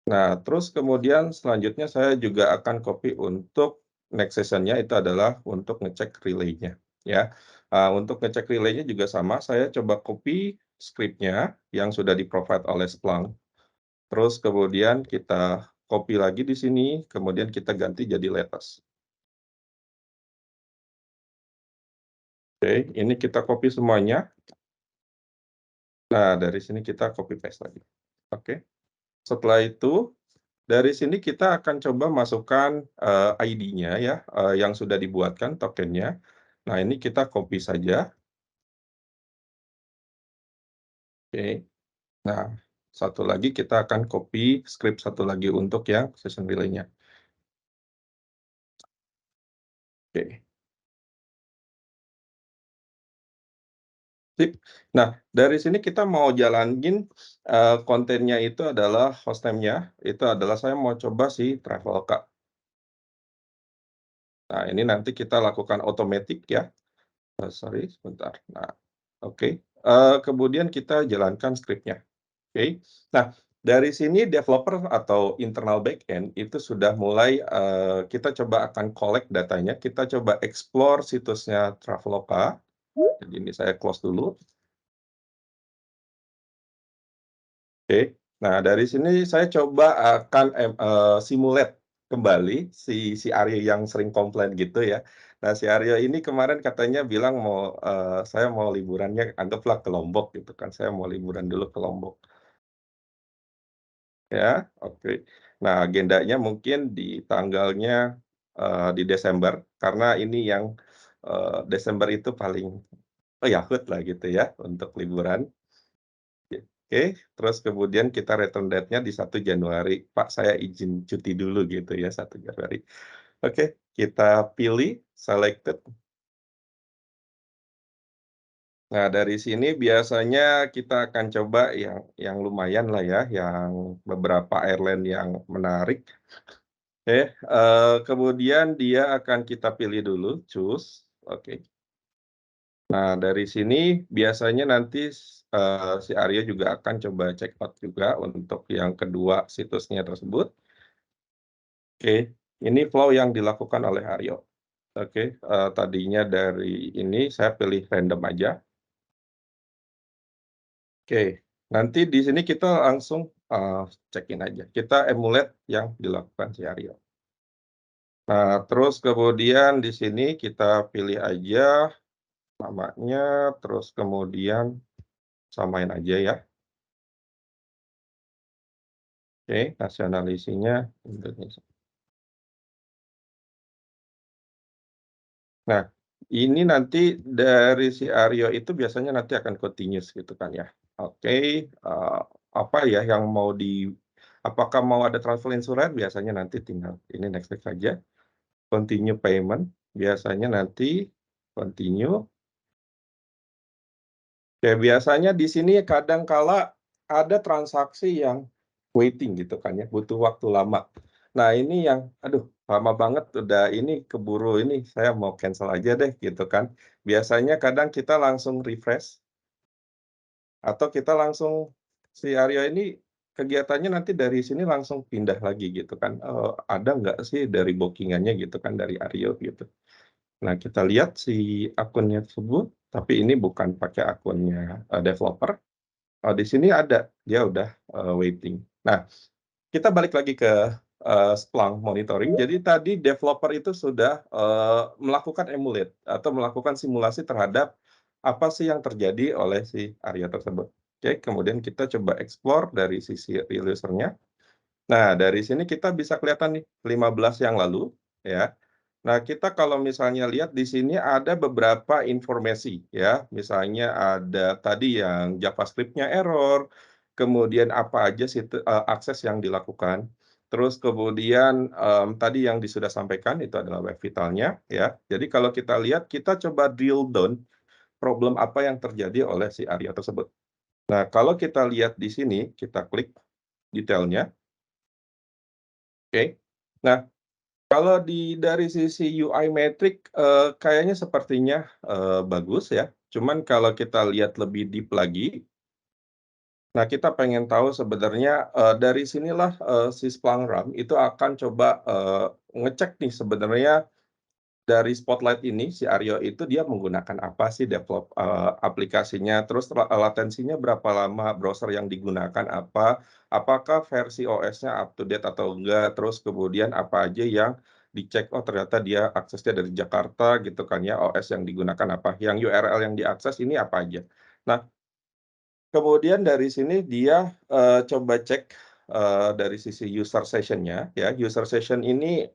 Nah, terus kemudian selanjutnya saya juga akan copy untuk next session-nya itu adalah untuk ngecek relay-nya, ya. Untuk ngecek relay-nya juga sama, saya coba copy script-nya yang sudah di-provide oleh Splunk, terus kemudian kita copy lagi di sini, kemudian kita ganti jadi latest. Oke, ini kita copy semuanya. Nah, dari sini kita copy paste lagi. Oke. Setelah itu dari sini kita akan coba masukkan, ID-nya ya, yang sudah dibuatkan tokennya. Nah, ini kita copy saja. Oke. Nah, satu lagi kita akan copy script satu lagi untuk yang session relay-nya. Oke. Sip. Nah, dari sini kita mau jalanin, kontennya itu adalah host name-nya, itu adalah saya mau coba si Traveloka. Nah, ini nanti kita lakukan automatic ya. Sorry sebentar. Nah, oke. Kemudian kita jalankan script-nya. Oke. Nah, dari sini developer atau internal backend itu sudah mulai, kita coba akan collect datanya, kita coba explore situsnya Traveloka. Jadi ini saya close dulu. Oke. Nah, dari sini saya coba akan simulate kembali si Aryo yang sering komplain gitu ya. Nah, si Aryo ini kemarin katanya bilang mau, saya mau liburannya anggaplah ke Lombok gitu kan, saya mau liburan dulu ke Lombok. Ya, oke. Nah, agendanya mungkin di tanggalnya, di Desember, karena ini yang, Desember itu paling yahut lah gitu ya, untuk liburan. Oke, terus kemudian kita return date-nya di 1 Januari. "Pak, saya izin cuti dulu," gitu ya, 1 Januari. Oke, kita pilih, selected. Nah, dari sini biasanya kita akan coba yang lumayan lah ya, yang beberapa airline yang menarik. Oke, kemudian dia akan kita pilih dulu, choose, oke. Nah, dari sini biasanya nanti, si Aryo juga akan coba check out juga untuk yang kedua situsnya tersebut. Oke, ini flow yang dilakukan oleh Aryo. Oke, tadinya dari ini saya pilih random aja. Oke, nanti di sini kita langsung, check-in aja, kita emulate yang dilakukan si Aryo. Nah, terus kemudian di sini kita pilih aja namanya, terus kemudian samain aja ya. Oke, nasionalisinya Indonesia. Nah, ini nanti dari si Aryo itu biasanya nanti akan continuous gitu kan ya. Oke, apa ya yang mau apakah mau ada travel insurance? Biasanya nanti tinggal ini next saja. Continue payment, biasanya nanti continue. Ya, biasanya di sini kadang kala ada transaksi yang waiting gitu kan ya, butuh waktu lama. Nah, ini yang, aduh lama banget udah ini keburu ini, saya mau cancel aja deh gitu kan. Biasanya kadang kita langsung refresh, atau kita langsung si Aryo ini kegiatannya nanti dari sini langsung pindah lagi gitu kan, ada nggak sih dari booking-annya gitu kan, dari Aryo gitu. Nah, kita lihat si akunnya tersebut, tapi ini bukan pakai akunnya, developer. Oh, di sini ada, dia udah, waiting. Nah, kita balik lagi ke, Splunk monitoring. Jadi tadi developer itu sudah, melakukan emulate atau melakukan simulasi terhadap apa sih yang terjadi oleh si area tersebut. Oke, kemudian kita coba explore dari sisi real user-nya. Nah, dari sini kita bisa kelihatan nih, 15 yang lalu, ya. Nah, kita kalau misalnya lihat di sini ada beberapa informasi, ya. Misalnya ada tadi yang JavaScript-nya error, kemudian apa aja akses yang dilakukan. Terus kemudian, tadi yang sudah sampaikan itu adalah web vitalnya, ya. Jadi kalau kita lihat, kita coba drill down problem apa yang terjadi oleh si area tersebut. Nah, kalau kita lihat di sini, kita klik detailnya. Oke. Nah, kalau dari sisi UI metrik, kayaknya sepertinya, bagus ya. Cuman kalau kita lihat lebih deep lagi, nah kita pengen tahu sebenarnya, dari sinilah, si Splunk RAM itu akan coba, ngecek nih sebenarnya dari Spotlight ini, si Aryo itu dia menggunakan apa sih aplikasinya, terus latensinya berapa lama, browser yang digunakan apa, apakah versi OS-nya up to date atau enggak, terus kemudian apa aja yang dicek, oh ternyata dia aksesnya dari Jakarta gitu kan ya, OS yang digunakan apa, yang URL yang diakses ini apa aja. Nah, kemudian dari sini dia, coba cek, dari sisi user session-nya ya, user session ini,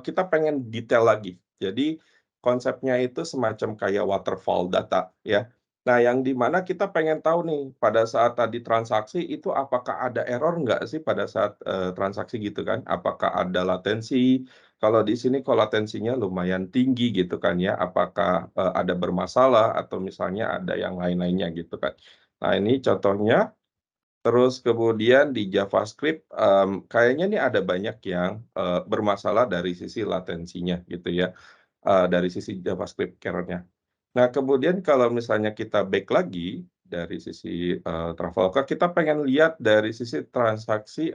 kita pengen detail lagi. Jadi konsepnya itu semacam kayak waterfall data ya. Nah, yang di mana kita pengen tahu nih, pada saat tadi transaksi itu apakah ada error nggak sih pada saat, transaksi gitu kan? Apakah ada latensi? Kalau di sini kok latensinya lumayan tinggi gitu kan ya, apakah, ada bermasalah atau misalnya ada yang lain-lainnya gitu kan. Nah, ini contohnya, terus kemudian di JavaScript, kayaknya nih ada banyak yang, bermasalah dari sisi latensinya gitu ya, dari sisi JavaScript kernel-nya. Nah, kemudian kalau misalnya kita back lagi, dari sisi Traveloka, kita pengen lihat dari sisi transaksi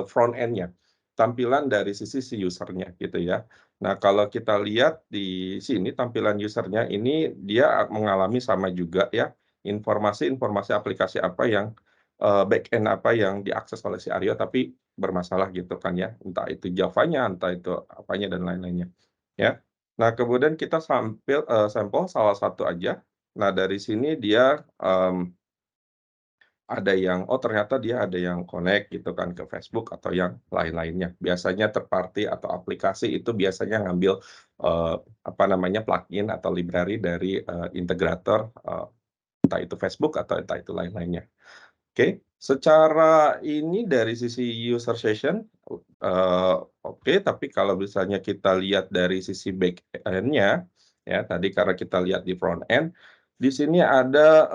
front end-nya, tampilan dari sisi si usernya gitu ya. Nah, kalau kita lihat di sini tampilan usernya ini dia mengalami sama juga ya, informasi-informasi aplikasi apa yang back end apa yang diakses oleh si Aryo tapi bermasalah gitu kan ya, entah itu Java-nya, entah itu apanya dan lain-lainnya ya. Nah, kemudian kita sampel salah satu aja. Nah, dari sini dia ada yang, oh ternyata dia ada yang connect gitu kan ke Facebook atau yang lain-lainnya. Biasanya third party atau aplikasi itu biasanya ngambil apa namanya plugin atau library dari integrator, entah itu Facebook atau entah itu lain-lainnya. Oke, secara ini dari sisi user session, oke, tapi kalau misalnya kita lihat dari sisi back end-nya, ya tadi karena kita lihat di front end, di sini ada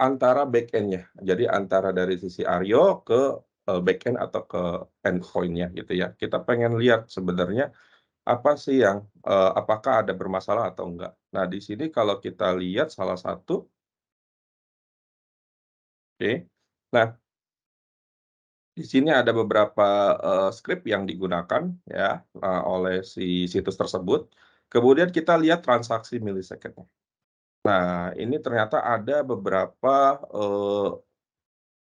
antara back end-nya. Jadi antara dari sisi Aryo ke back end atau ke endpoint-nya gitu ya. Kita pengen lihat sebenarnya apa sih yang apakah ada bermasalah atau enggak. Nah, di sini kalau kita lihat salah satu, oke. Nah, di sini ada beberapa script yang digunakan ya oleh si situs tersebut. Kemudian kita lihat transaksi milisecond. Nah, ini ternyata ada beberapa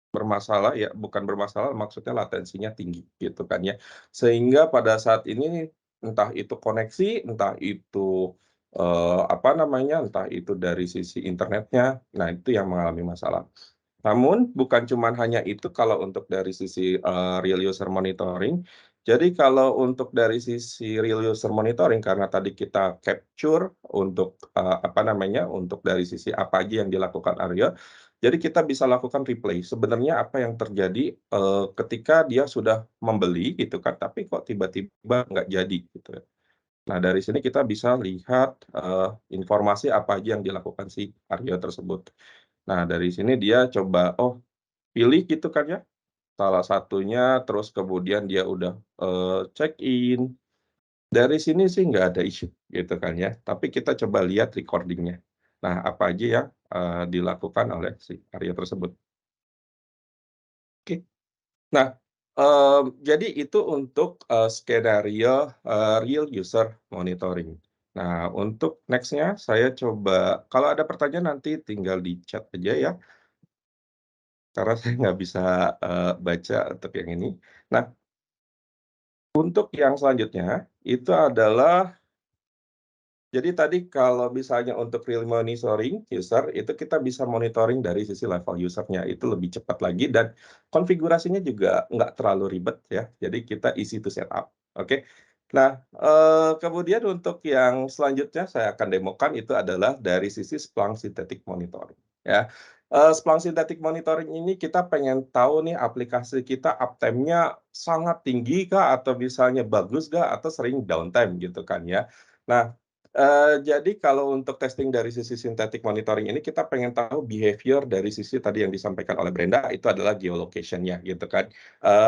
bermasalah ya, bukan bermasalah maksudnya latensinya tinggi gitu kan ya. Sehingga pada saat ini entah itu koneksi, entah itu apa namanya, entah itu dari sisi internetnya, nah itu yang mengalami masalah. Namun bukan cuma hanya itu kalau untuk dari sisi real user monitoring. Jadi kalau untuk dari sisi real user monitoring karena tadi kita capture untuk apa namanya, untuk dari sisi apa aja yang dilakukan Aryo, jadi kita bisa lakukan replay. Sebenarnya apa yang terjadi ketika dia sudah membeli gitu kan, tapi kok tiba-tiba nggak jadi gitu ya. Nah dari sini kita bisa lihat informasi apa aja yang dilakukan si Aryo tersebut. Nah, dari sini dia coba, oh pilih gitu kan ya, salah satunya, terus kemudian dia udah, check in. Dari sini sih nggak ada isu gitu kan ya, tapi kita coba lihat recording-nya. Nah, apa aja yang, dilakukan oleh si Arya tersebut. Oke. Nah, jadi itu untuk, skenario, real user monitoring. Nah, untuk next-nya saya coba kalau ada pertanyaan nanti tinggal di chat aja ya. Karena saya nggak bisa, baca untuk yang ini. Nah, untuk yang selanjutnya, itu adalah jadi tadi kalau misalnya untuk real monitoring user, itu kita bisa monitoring dari sisi level user-nya, itu lebih cepat lagi dan konfigurasinya juga nggak terlalu ribet ya, jadi kita easy to set up, oke. Nah, kemudian untuk yang selanjutnya saya akan demokan itu adalah dari sisi Splunk Synthetic Monitoring, ya. Splunk Synthetic Monitoring ini kita pengen tahu nih aplikasi kita uptime-nya sangat tinggi kah, atau misalnya bagus kah, atau sering downtime gitu kan ya. Nah, jadi kalau untuk testing dari sisi synthetic monitoring ini kita pengen tahu behavior dari sisi tadi yang disampaikan oleh Brenda itu adalah geolocation-nya gitu kan.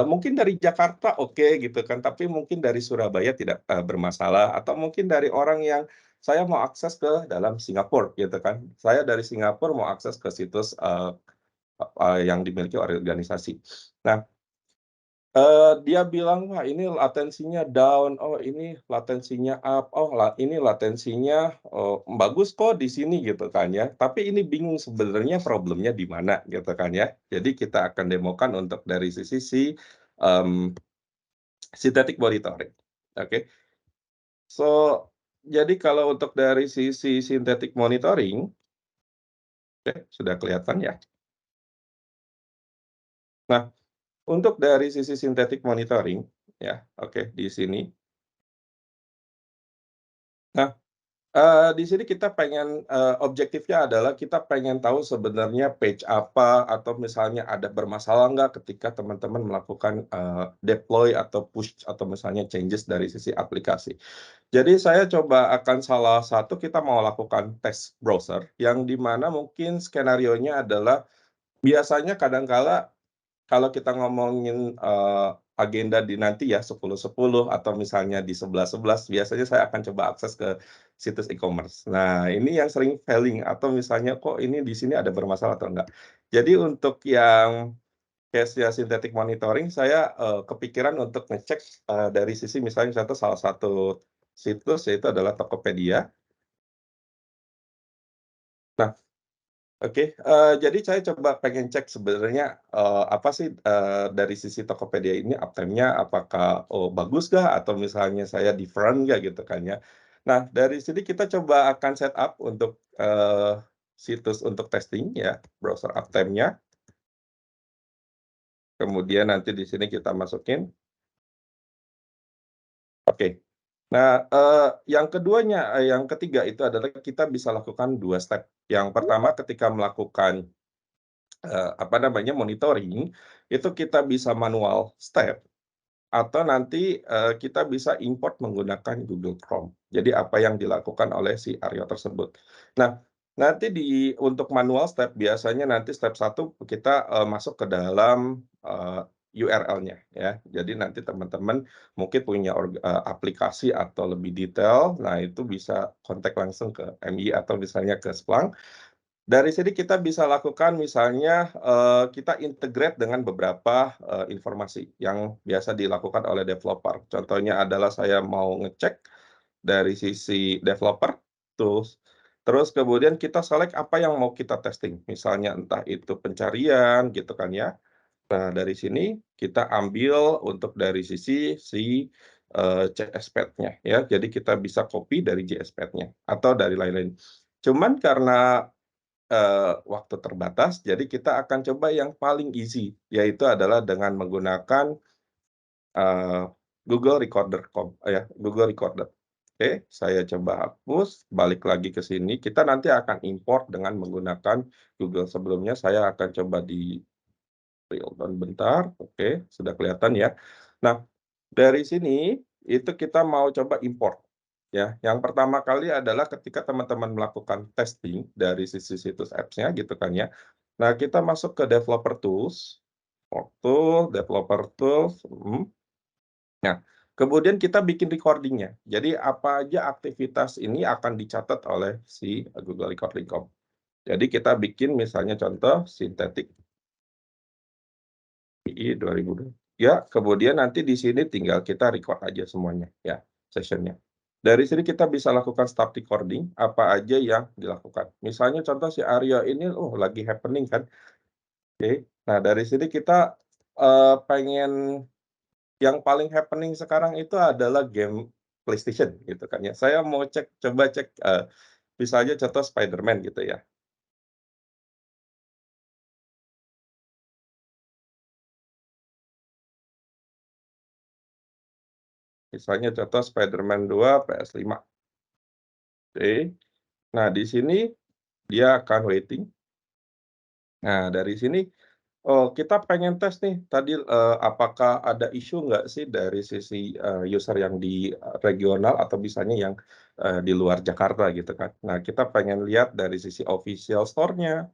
Mungkin dari Jakarta oke gitu kan, tapi mungkin dari Surabaya tidak, bermasalah atau mungkin dari orang yang saya mau akses ke dalam Singapura gitu kan. Saya dari Singapura mau akses ke situs, yang dimiliki oleh organisasi. Nah, dia bilang, "Wah ini latensinya down, oh ini latensinya up, oh ini latensinya, bagus kok di sini," gitu kan ya. Tapi ini bingung sebenarnya problemnya di mana gitu kan ya. Jadi kita akan demokan untuk dari sisi mmm, synthetic monitoring, oke. So, jadi kalau untuk dari sisi synthetic monitoring, oke sudah kelihatan ya. Nah, untuk dari sisi synthetic monitoring ya, oke di sini. Nah, di sini kita pengen, objektifnya adalah kita pengen tahu sebenarnya page apa atau misalnya ada bermasalah nggak ketika teman-teman melakukan, deploy atau push atau misalnya changes dari sisi aplikasi. Jadi saya coba akan salah satu kita mau lakukan tes browser yang di mana mungkin skenarionya adalah biasanya kadangkala kalau kita ngomongin, agenda di nanti ya 10.10 atau misalnya di 11.11 biasanya saya akan coba akses ke situs e-commerce. Nah, ini yang sering failing atau misalnya kok ini di sini ada bermasalah atau enggak. Jadi untuk yang case-nya synthetic monitoring, saya kepikiran untuk ngecek dari sisi misalnya contoh salah satu situs yaitu adalah Tokopedia. Nah, oke, jadi saya coba pengen cek sebenarnya apa sih dari sisi Tokopedia ini uptime-nya apakah bagus nggak atau misalnya saya different nggak gitu kan ya. Nah, dari sini kita coba akan setup untuk situs untuk testing ya, browser uptime-nya. Kemudian nanti di sini kita masukin. Oke. Nah, yang ketiga itu adalah kita bisa lakukan 2 step. Yang pertama ketika melakukan monitoring, itu kita bisa manual step atau nanti kita bisa import menggunakan Google Chrome. Jadi apa yang dilakukan oleh si Aryo tersebut. Nah, nanti untuk manual step biasanya nanti step 1 kita masuk ke dalam URL-nya ya. Jadi nanti teman-teman mungkin punya aplikasi atau lebih detail, nah itu bisa kontak langsung ke MI atau misalnya ke Splunk. Dari sini kita bisa lakukan misalnya kita integrate dengan beberapa informasi yang biasa dilakukan oleh developer. Contohnya adalah saya mau ngecek dari sisi developer, terus kemudian kita select apa yang mau kita testing. Misalnya entah itu pencarian gitu kan ya. Nah, dari sini kita ambil untuk dari sisi si JS-Path-nya ya. Jadi kita bisa copy dari JS-Path-nya atau dari lain-lain. Cuman karena waktu terbatas, jadi kita akan coba yang paling easy, yaitu adalah dengan menggunakan Google Recorder Google Recorder. Oke, saya coba hapus, balik lagi ke sini. Kita nanti akan import dengan menggunakan Google. Sebelumnya saya akan coba di real down bentar. Oke, sudah kelihatan ya. Nah, dari sini itu kita mau coba import. Ya, yang pertama kali adalah ketika teman-teman melakukan testing dari sisi situs apps-nya gitu kan ya. Nah, kita masuk ke developer tools, developer tools. Nah, kemudian kita bikin recording-nya. Jadi apa aja aktivitas ini akan dicatat oleh si Google Recording Com. Jadi kita bikin misalnya contoh synthetic PI 2020. Ya, kemudian nanti di sini tinggal kita record aja semuanya ya, session-nya. Dari sini kita bisa lakukan start recording, apa aja yang dilakukan. Misalnya contoh si Aryo ini, lagi happening kan. Oke, nah dari sini kita pengen yang paling happening sekarang itu adalah game PlayStation gitu kan ya. Saya mau coba cek misalnya contoh Spider-Man gitu ya. Misalnya contoh Spider-Man 2 PS5. Oke. Nah, di sini dia akan waiting. Nah, dari sini kita pengen tes nih tadi apakah ada isu nggak sih dari sisi user yang di regional atau misalnya yang di luar Jakarta gitu kan. Nah, kita pengen lihat dari sisi official store-nya.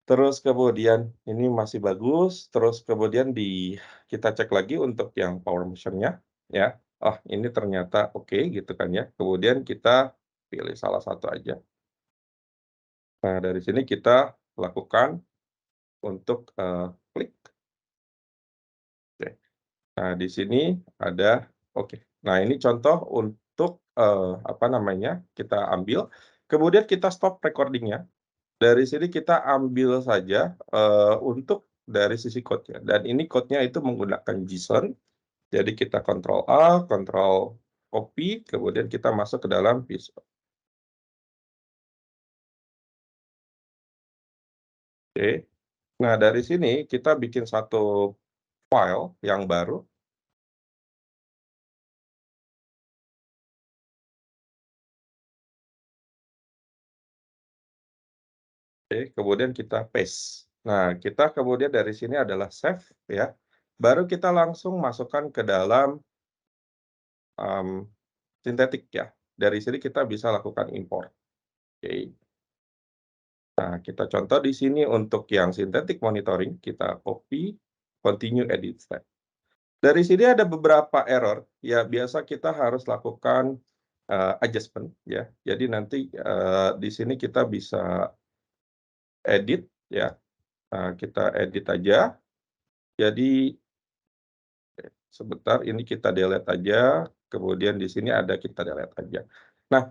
Terus kemudian ini masih bagus, terus kemudian kita cek lagi untuk yang power measure-nya ya. Oh, ini ternyata oke gitu kan ya. Kemudian kita pilih salah satu aja. Nah, dari sini kita lakukan untuk klik. Oke. Nah, di sini ada oke. Nah, ini contoh untuk kita ambil, kemudian kita stop recording-nya. Dari sini kita ambil saja untuk dari sisi code-nya. Dan ini code-nya itu menggunakan JSON. Jadi kita Ctrl A, Ctrl copy, kemudian kita masuk ke dalam Visual. Oke. Nah, dari sini kita bikin satu file yang baru. Oke, kemudian kita paste. Nah, kita kemudian dari sini adalah save ya. Baru kita langsung masukkan ke dalam sintetik ya. Dari sini kita bisa lakukan import. Oke. Nah, kita contoh di sini untuk yang synthetic monitoring, kita copy, continue edit step. Dari sini ada beberapa error, ya biasa kita harus lakukan adjustment ya. Jadi nanti di sini kita bisa edit ya. Kita edit aja. Jadi sebentar ini kita delete aja. Kemudian di sini ada kita delete aja. Nah,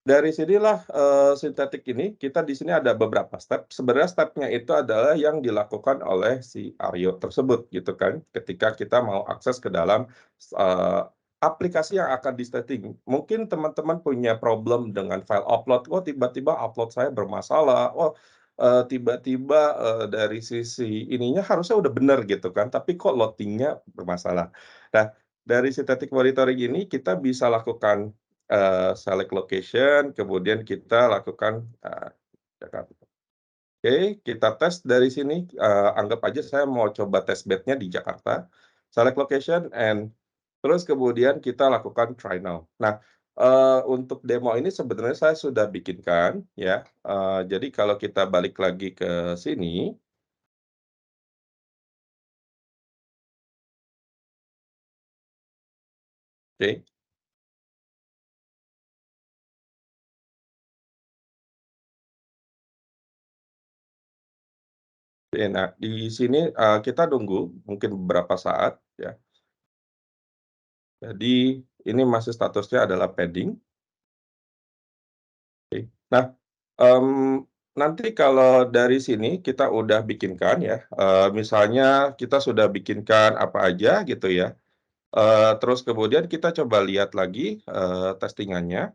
dari sinilah sintetik ini kita di sini ada beberapa step. Sebenarnya stepnya itu adalah yang dilakukan oleh si Aryo tersebut gitu kan. Ketika kita mau akses ke dalam aplikasi yang akan di-setting. Mungkin teman-teman punya problem dengan file upload. Oh, tiba-tiba upload saya bermasalah. Oh, tiba-tiba dari sisi ininya harusnya udah benar gitu kan. Tapi kok loading-nya bermasalah. Nah, dari sintetik monitoring ini kita bisa lakukan select location, kemudian kita lakukan Jakarta. Oke, kita tes dari sini. Anggap aja saya mau coba test bed-nya di Jakarta. Select location and terus kemudian kita lakukan try now. Nah, untuk demo ini sebenarnya saya sudah bikinkan ya. Jadi kalau kita balik lagi ke sini. Oke. Nah, di sini kita nunggu mungkin beberapa saat ya. Jadi ini masih statusnya adalah pending. Oke. Nah, nanti kalau dari sini kita udah bikinkan ya, misalnya kita sudah bikinkan apa aja gitu ya, terus kemudian kita coba lihat lagi testingannya.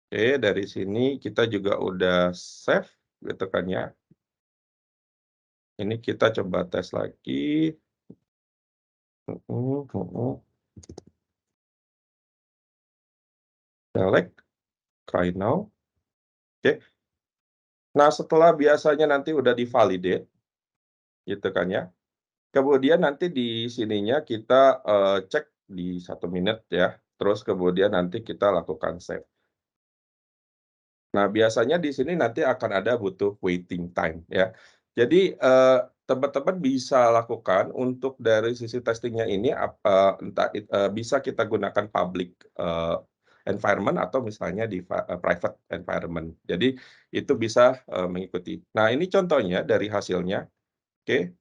Oke, dari sini kita juga udah save gitu kan ya. Ini kita coba tes lagi. Select, try now. Oke. Nah, setelah biasanya nanti udah di-validate, gitu kan ya. Kemudian nanti di sininya kita cek di 1 menit ya, terus kemudian nanti kita lakukan save. Nah, biasanya di sini nanti akan ada butuh waiting time ya. Jadi teman-teman bisa lakukan untuk dari sisi testingnya ini entah bisa kita gunakan public environment atau misalnya di private environment. Jadi itu bisa mengikuti. Nah, ini contohnya dari hasilnya. Oke.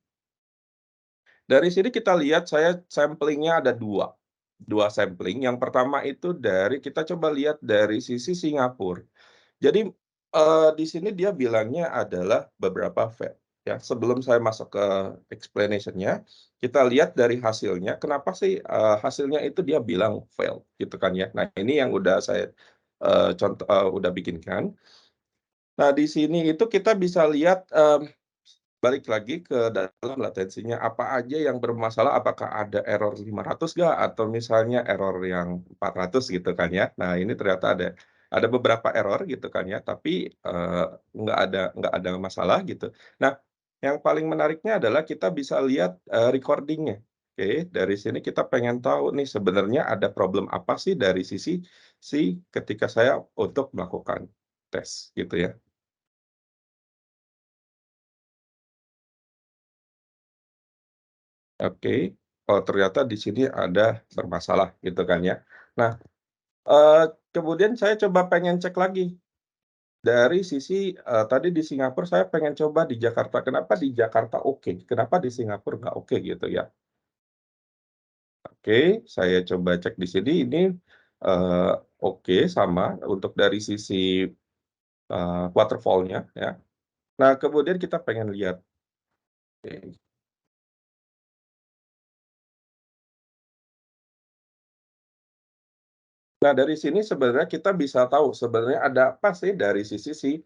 Dari sini kita lihat saya sampling-nya ada dua sampling. Yang pertama itu dari kita coba lihat dari sisi Singapura. Jadi di sini dia bilangnya adalah beberapa fail ya. Sebelum saya masuk ke explanation-nya, kita lihat dari hasilnya, kenapa sih hasilnya itu dia bilang fail gitu kan ya. Nah, ini yang udah saya udah bikinkan. Nah, di sini itu kita bisa lihat balik lagi ke dalam latensinya, apa aja yang bermasalah, apakah ada error 500 nggak, atau misalnya error yang 400 gitu kan ya. Nah, ini ternyata ada beberapa error gitu kan ya, tapi nggak ada masalah gitu. Nah, yang paling menariknya adalah kita bisa lihat recording-nya. Oke, dari sini kita pengen tahu nih sebenarnya ada problem apa sih dari sisi ketika saya untuk melakukan tes gitu ya. Oke, oh ternyata di sini ada bermasalah gitu kan ya. Nah, kemudian saya coba pengen cek lagi, dari sisi tadi di Singapura saya pengen coba di Jakarta, kenapa di Jakarta oke, kenapa di Singapura nggak oke gitu ya. Oke, saya coba cek di sini ini oke sama untuk dari sisi waterfall-nya ya. Nah, kemudian kita pengen lihat. Oke. Nah, dari sini sebenarnya kita bisa tahu sebenarnya ada apa sih dari sisi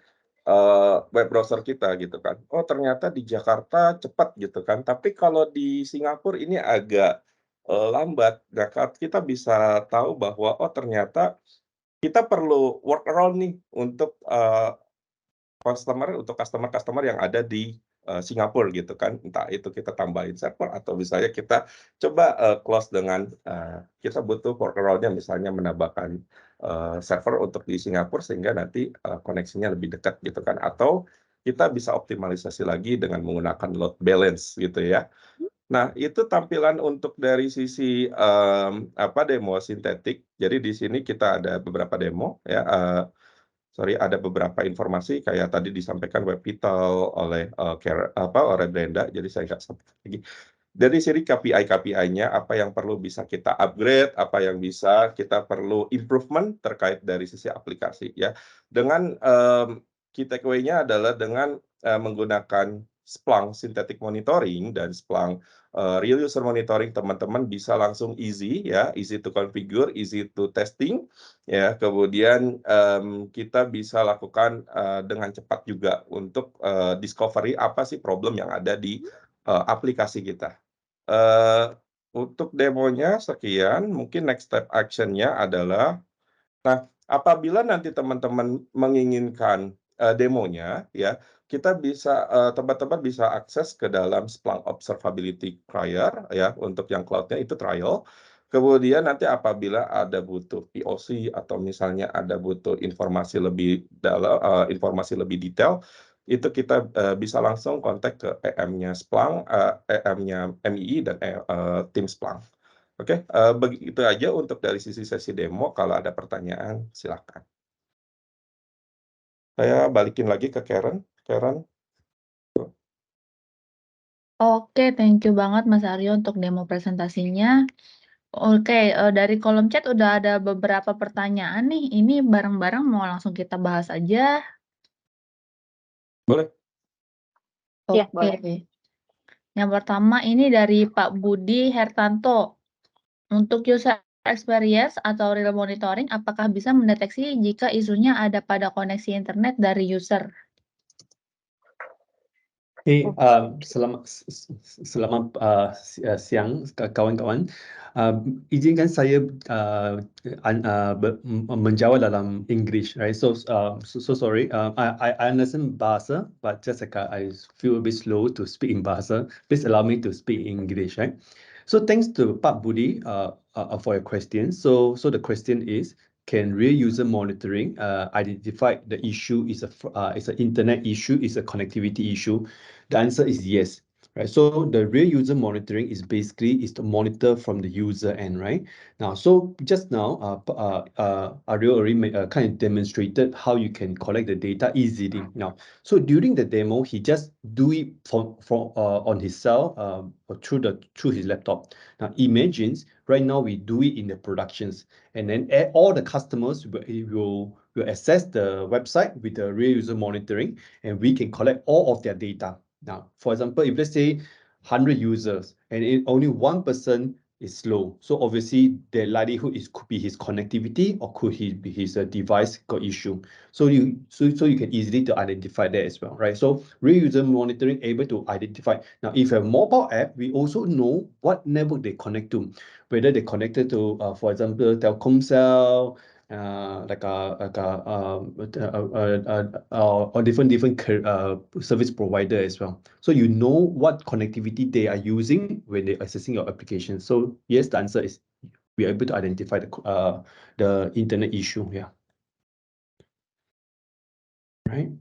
web browser kita gitu kan. Oh, ternyata di Jakarta cepat gitu kan, tapi kalau di Singapura ini agak lambat. Nah, kita bisa tahu bahwa oh ternyata kita perlu workaround nih untuk customer yang ada di Singapura gitu kan, entah itu kita tambahin server atau misalnya kita coba close dengan kita butuh workaround-nya misalnya menambahkan server untuk di Singapura sehingga nanti koneksinya lebih dekat gitu kan, atau kita bisa optimalisasi lagi dengan menggunakan load balance gitu ya. Nah, itu tampilan untuk dari sisi demo sintetik. Jadi di sini kita ada beberapa demo ya. Ada beberapa informasi kayak tadi disampaikan Web Vital oleh oleh Brenda. Jadi saya nggak sampaikan lagi. Dari sini KPI-nya apa yang perlu bisa kita upgrade, apa yang bisa kita perlu improvement terkait dari sisi aplikasi ya. Dengan key takeaway-nya adalah dengan menggunakan Splunk Synthetic Monitoring dan Splunk Real User Monitoring, teman-teman bisa langsung easy to configure, easy to testing ya. Kemudian kita bisa lakukan dengan cepat juga untuk discovery apa sih problem yang ada di aplikasi kita. Untuk demonya sekian, mungkin next step action-nya adalah, nah, apabila nanti teman-teman menginginkan demonya ya, kita bisa teman-teman bisa akses ke dalam Splunk Observability Trial ya, untuk yang cloud-nya itu trial. Kemudian nanti apabila ada butuh POC atau misalnya ada butuh informasi lebih dalam, informasi lebih detail, itu kita bisa langsung kontak ke EM-nya Splunk, EM-nya MII dan tim Splunk. Oke, begitu aja untuk dari sisi sesi demo. Kalau ada pertanyaan, silakan. Saya balikin lagi ke Karen. Karen. Oke, thank you banget Mas Aryo untuk demo presentasinya. Oke, dari kolom chat udah ada beberapa pertanyaan nih. Ini bareng-bareng mau langsung kita bahas aja. Boleh. Iya, Oke. boleh. Yang pertama ini dari Pak Budi Hertanto. Untuk user experience atau real monitoring, apakah bisa mendeteksi jika isunya ada pada koneksi internet dari user? Selamat siang kawan-kawan. Izinkan saya menjawab dalam English, right? So sorry. I understand bahasa, but just like I feel a bit slow to speak in bahasa. Please allow me to speak English, right? So thanks to Pak Budi for your question. So the question is, can real user monitoring identify the issue is an internet issue, is a connectivity issue? The answer is yes. Right, so the real user monitoring is basically to monitor from the user end, right? Now, so just now, Ariel already kind of demonstrated how you can collect the data easily. Now, so during the demo, he just do it from on his cell or through his laptop. Now, imagine right now we do it in the productions, and then all the customers will access the website with the real user monitoring, and we can collect all of their data. Now, for example, if let's say 100 users and only one person is slow, so obviously the likelihood could be his connectivity or could be his device got issue. So you can easily to identify that as well, right? So real user monitoring able to identify. Now, if a mobile app, we also know what network they connect to, whether they connected to, for example, Telkomsel, or different service provider as well. So you know what connectivity they are using when they're accessing your application. So yes, the answer is we are able to identify the internet issue. Yeah. Right.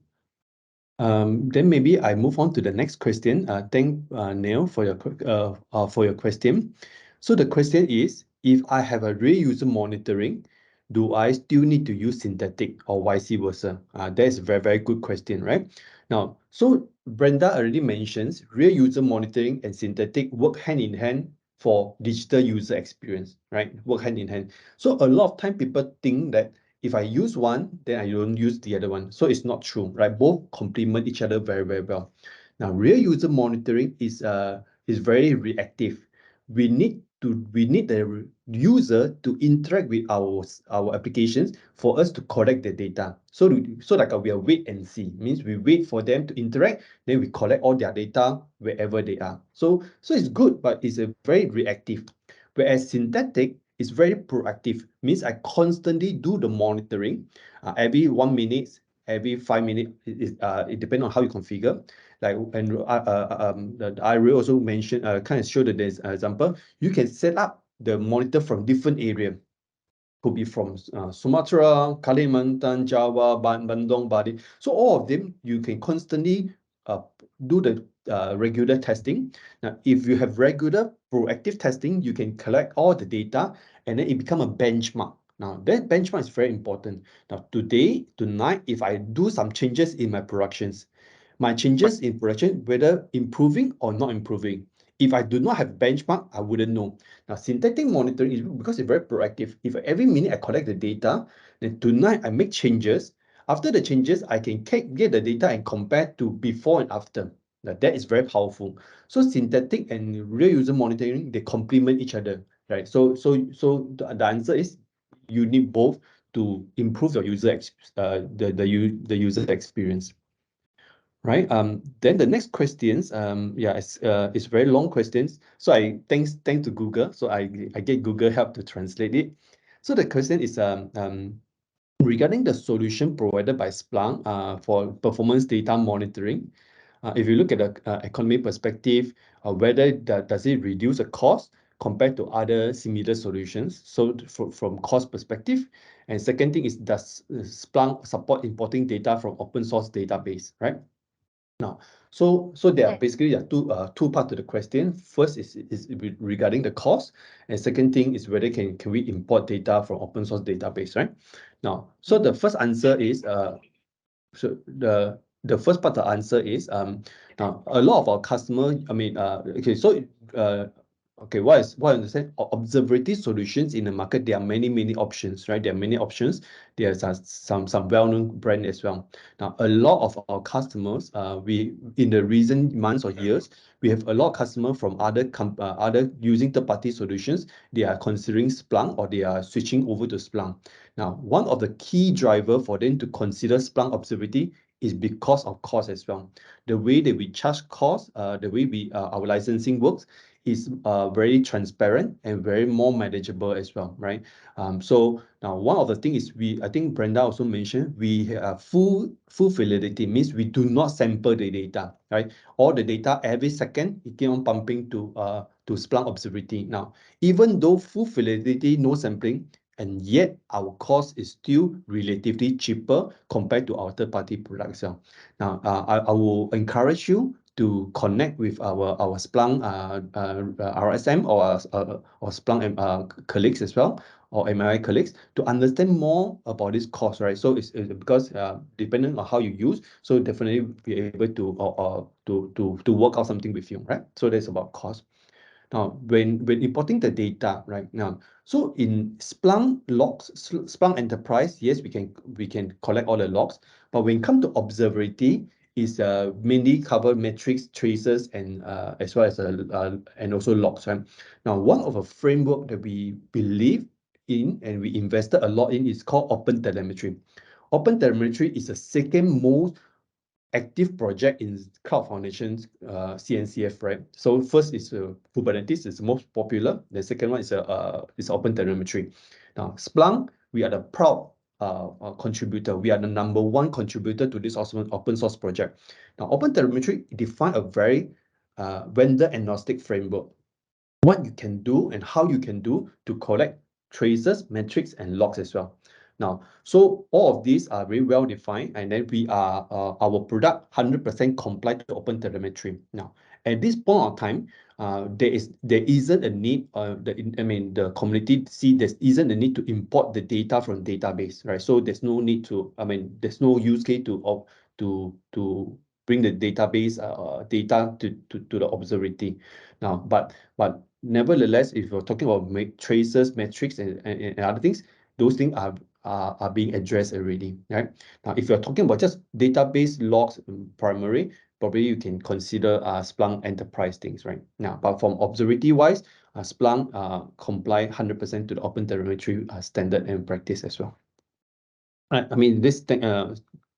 Then maybe I move on to the next question. Thank Neil for your question. So the question is, if I have a real user monitoring, do I still need to use synthetic or vice versa? That is a very, very good question, right? Now, so Brenda already mentions real user monitoring and synthetic work hand in hand for digital user experience, right? Work hand in hand. So a lot of time people think that if I use one, then I don't use the other one. So it's not true, right? Both complement each other very, very well. Now, real user monitoring is very reactive. We need the user to interact with our applications for us to collect the data. So like we are wait and see, means we wait for them to interact, then we collect all their data wherever they are. So it's good, but it's a very reactive. Whereas synthetic is very proactive, means I constantly do the monitoring every 1 minute, every 5 minutes. It depends on how you configure. Like, and I will also mention, kind of show that there's an example. You can set up the monitor from different area. Could be from Sumatra, Kalimantan, Java, Bandung, Bali. So all of them, you can constantly do the regular testing. Now, if you have regular proactive testing, you can collect all the data and then it become a benchmark. Now, that benchmark is very important. Now, tonight, if I do some changes in my productions, my changes in production, whether improving or not improving. If I do not have benchmark, I wouldn't know. Now, synthetic monitoring is because it's very proactive. If every minute I collect the data, then tonight I make changes. After the changes, I can get the data and compare to before and after. Now, that is very powerful. So synthetic and real user monitoring, they complement each other, right? So the answer is you need both to improve your user the user experience. Right. Then the next questions, it's very long questions. So thanks to Google. So I get Google help to translate it. So the question is regarding the solution provided by Splunk for performance data monitoring. If you look at the economy perspective, whether does it reduce the cost compared to other similar solutions? So from cost perspective, and second thing is does Splunk support importing data from open source database, right? Now, so there are basically two parts to the question. First is regarding the cost, and second thing is whether can we import data from open source database, right? Now, so the first answer is so the first part of the answer is now a lot of our customer, what I understand, observability solutions in the market, there are many options, right? There are many options. There's some well-known brand as well. Now, a lot of our customers, we in the recent months or years, we have a lot of customers from other using third-party solutions. They are considering Splunk or they are switching over to Splunk. Now, one of the key driver for them to consider Splunk Observability is because of cost as well. The way that we charge cost, the way our licensing works is very transparent and very more manageable as well, right? So now one of the things is I think Brenda also mentioned, we have full validity, means we do not sample the data, right? All the data every second, it keep on pumping to Splunk Observability. Now, even though full validity, no sampling, and yet our cost is still relatively cheaper compared to our third-party products. Now, I will encourage you to connect with our Splunk RSM or Splunk colleagues as well, or MRI colleagues, to understand more about this cost, right? So it's because depending on how you use, so definitely be able to work out something with you, right? So that's about cost. Now, when importing the data right now, so in Splunk logs, Splunk Enterprise, yes, we can collect all the logs, but when it comes to observability, is mainly cover metrics, traces, and as well as and also logs, right? Now, one of the framework that we believe in and we invested a lot in is called OpenTelemetry. OpenTelemetry is the second most active project in Cloud Foundation's CNCF, right? So first is Kubernetes is the most popular. The second one is OpenTelemetry. Now, Splunk, we are the proud contributor. We are the #1 contributor to this open source project. Now, OpenTelemetry define a very vendor agnostic framework. What you can do and how you can do to collect traces, metrics, and logs as well. Now, so all of these are very well defined, and then we are our product 100% compliant to OpenTelemetry. Now, at this point of time, there isn't a need. The community see there isn't a need to import the data from database, right? So there's no need to. There's no use case to bring the database data to the observability. Now, but nevertheless, if you're talking about traces, metrics, and other things, those things are being addressed already, right? Now, if you're talking about just database logs primary, probably you can consider Splunk Enterprise things, right? Now, but from observability wise, Splunk comply 100% to the OpenTelemetry standard and practice as well. Right. This thing,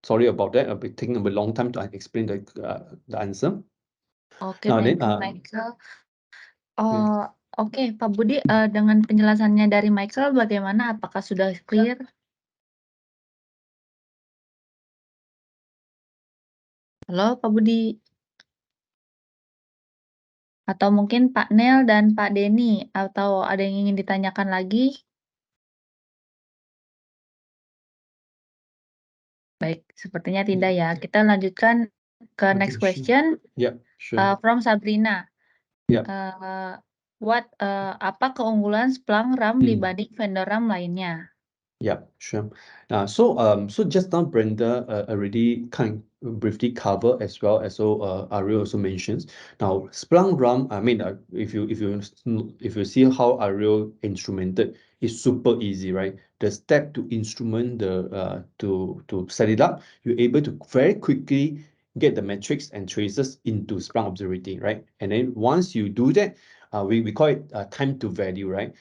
sorry about that. I'll be taking a long time to explain the answer. Oke, Now thank then, you, Michael. Oke, Pak Budi, dengan penjelasannya dari Michael, bagaimana? Apakah sudah clear? Halo, Pak Budi. Atau mungkin Pak Nel dan Pak Denny, atau ada yang ingin ditanyakan lagi? Baik, sepertinya tidak ya. Kita lanjutkan ke Okay, next sure. question Yeah, sure. from Sabrina. Yeah. Apa keunggulan Splunk RAM Hmm. dibanding vendor RAM lainnya? Yeah, sure. So just now Brenda already kind of briefly cover as well as Ariel also mentions. Now Splunk RAM, I mean, if you see how Ariel instrumented, it's super easy, right? The step to instrument to set it up, you're able to very quickly get the metrics and traces into Splunk Observability, right? And then once you do that, we call it time to value, right?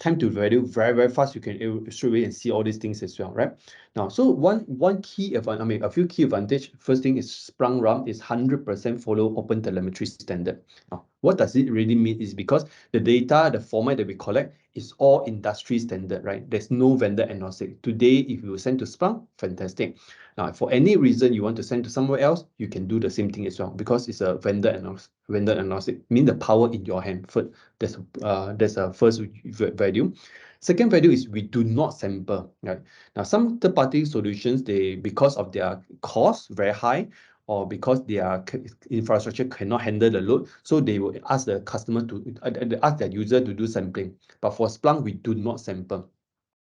Time to value very fast. You can straight away and see all these things as well, right? Now, so one key advantage, I mean, a few key advantage. First thing is Splunk RAM is 100% follow Open Telemetry standard. Now, what does it really mean? Is because the data, the format that we collect is all industry standard, right? There's no vendor agnostic. Today, if you send to Splunk, fantastic. Now, for any reason you want to send to somewhere else, you can do the same thing as well because it's a vendor agnostic. Mean the power in your hand. First, there's a first value. Second value is we do not sample. Right now, some third-party solutions because of their cost very high, or because their infrastructure cannot handle the load, so they will ask the customer to ask their user to do sampling. But for Splunk, we do not sample.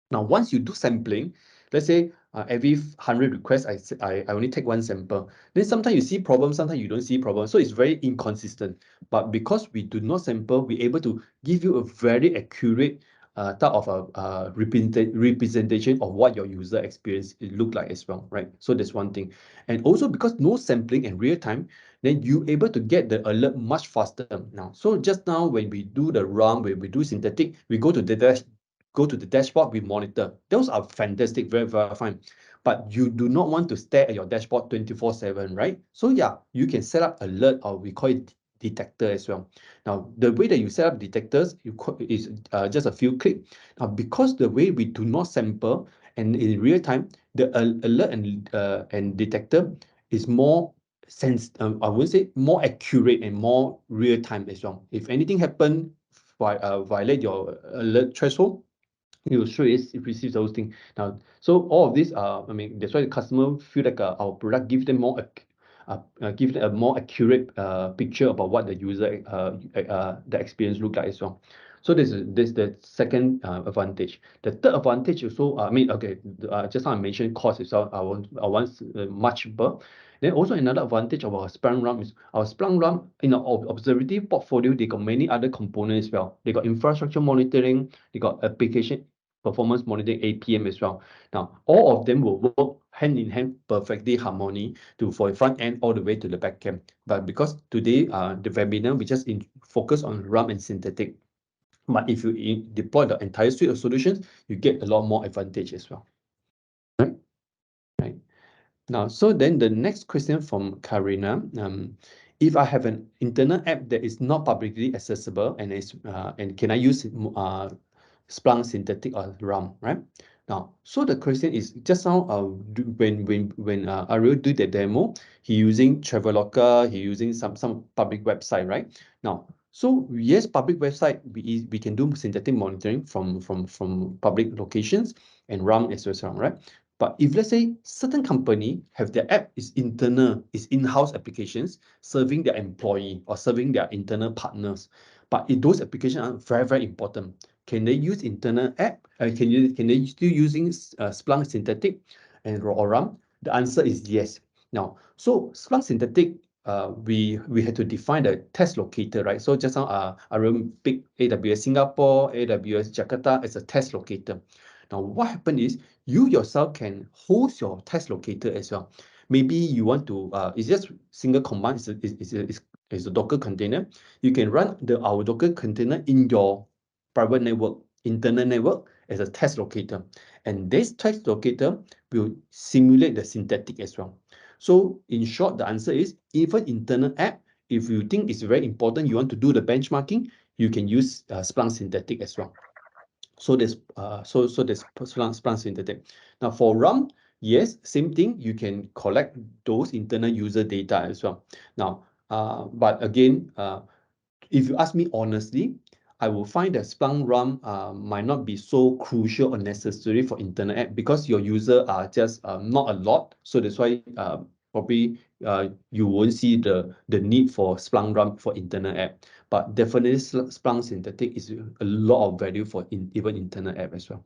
Now, once you do sampling, let's say every 100 requests, I only take one sample. Then sometimes you see problems, sometimes you don't see problems. So it's very inconsistent. But because we do not sample, we're able to give you a very accurate type of a representation of what your user experience look like as well, right? So that's one thing. And also because no sampling and real time, then you're able to get the alert much faster now. So just now when we do the RAM, when we do synthetic, we go to the dashboard, we monitor. Those are fantastic, very fine. But you do not want to stare at your dashboard 24/7, right? So yeah, you can set up alert, or we call it detector as well. Now, the way that you set up detectors is just a few clicks. Now, because the way we do not sample and in real time, the alert and detector is more I would say more accurate and more real time as well. If anything happen, violate your alert threshold, you straight receive those things. Now, so all of this, I mean, that's why the customer feel like our product gives them give them a more accurate picture about what the user the experience look like as well. So this is the second advantage. The third advantage also, I mean, okay, just now I mentioned cost itself. I want much cheaper. Then also another advantage of our Splunk RAM is our Splunk RAM in our observability portfolio. They got many other components as well. They got infrastructure monitoring. They got application performance monitoring, APM as well. Now, all of them will work hand in hand, perfectly harmony for front end all the way to the back end. But because today, the webinar, we just focus on RAM and synthetic. But if you deploy the entire suite of solutions, you get a lot more advantage as well. Right. Now, so then the next question from Karina. If I have an internal app that is not publicly accessible and can I use Splunk synthetic or RAM, right? Now, so the question is just now when Ariel do the demo, he using Traveloka, he using some public website, right? Now, so yes, public website we can do synthetic monitoring from public locations and RAM as well, right? But if let's say certain company have their app is in-house applications serving their employee or serving their internal partners, but if those applications are very important, can they use internal app? Can they still using Splunk synthetic or RAM? The answer is yes. Now, so Splunk synthetic, we had to define the test locator, right? So just now, I pick AWS Singapore, AWS Jakarta as a test locator. Now, what happened is you yourself can host your test locator as well. Maybe you want to, it's just single command, it's a Docker container. You can run our Docker container in your private network, internal network as a test locator. And this test locator will simulate the synthetic as well. So in short, the answer is even internal app, if you think it's very important, you want to do the benchmarking, you can use Splunk synthetic as well. So there's Splunk synthetic. Now for RAM, yes, same thing. You can collect those internal user data as well. Now, but again, if you ask me honestly, I will find that Splunk RAM might not be so crucial or necessary for internal app because your user are just not a lot. So that's why probably you won't see the need for Splunk run for internal app, but definitely Splunk Synthetic is a lot of value for even internal app as well.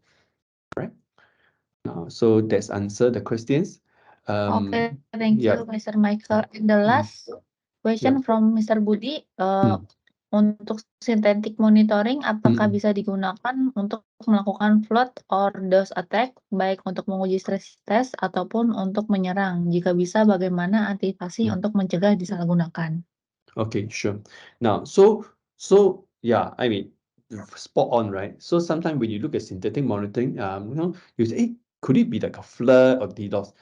Right? So that's answer the questions. Okay, thank yeah. you, Mr. Michael. And the last question from Mr. Budi, untuk synthetic monitoring, apakah bisa digunakan untuk melakukan flood or DOS attack, baik untuk menguji stress test ataupun untuk menyerang? Jika bisa, bagaimana antisipasi untuk mencegah disalahgunakan? Okay, sure. Now, so yeah, I mean, spot on, right? So sometimes when you look at synthetic monitoring, you say, hey, could it be like a flood or DDoS?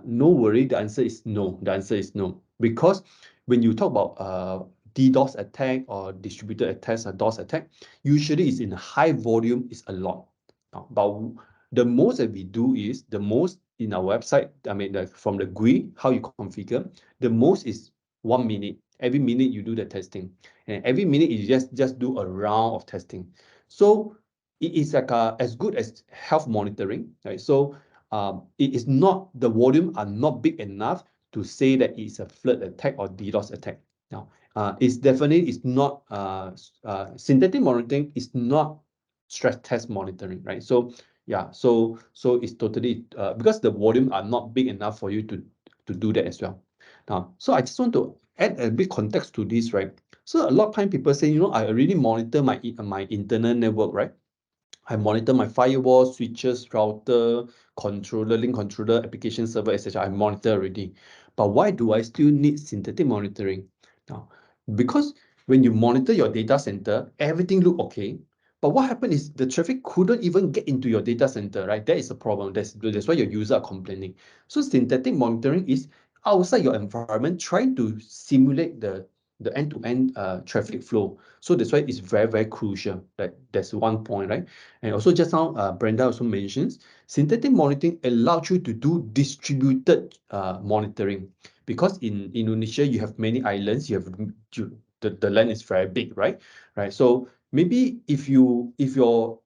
No worry, the answer is no. The answer is no. Because when you talk about DDoS attack or distributed attacks or DOS attack, usually it's in high volume, it's a lot. But the most that we do is, the most in our website, I mean, from the GUI, how you configure, the most is 1 minute. Every minute you do the testing, and every minute you just do a round of testing. So it is like as good as health monitoring, right? So it is not, the volume are not big enough to say that it's a flood attack or DDoS attack. Now, it's definitely is not synthetic monitoring is not stress test monitoring, right? So yeah, so it's totally because the volume are not big enough for you to do that as well. Now, so I just want to add a bit context to this, right? So a lot of time people say, I already monitor my internal network, right? I monitor my firewall, switches, router, controller, link controller, application server, etc. I monitor already. But why do I still need synthetic monitoring? Now, because when you monitor your data center, everything look okay. But what happened is the traffic couldn't even get into your data center, right? That is a problem. That's why your users are complaining. So synthetic monitoring is outside your environment, trying to simulate the end-to-end traffic flow. So that's why it's very, very crucial. That's one point, right? And also just now, Brenda also mentions, synthetic monitoring allows you to do distributed monitoring. Because in Indonesia, you have many islands, the land is very big, right? So maybe if your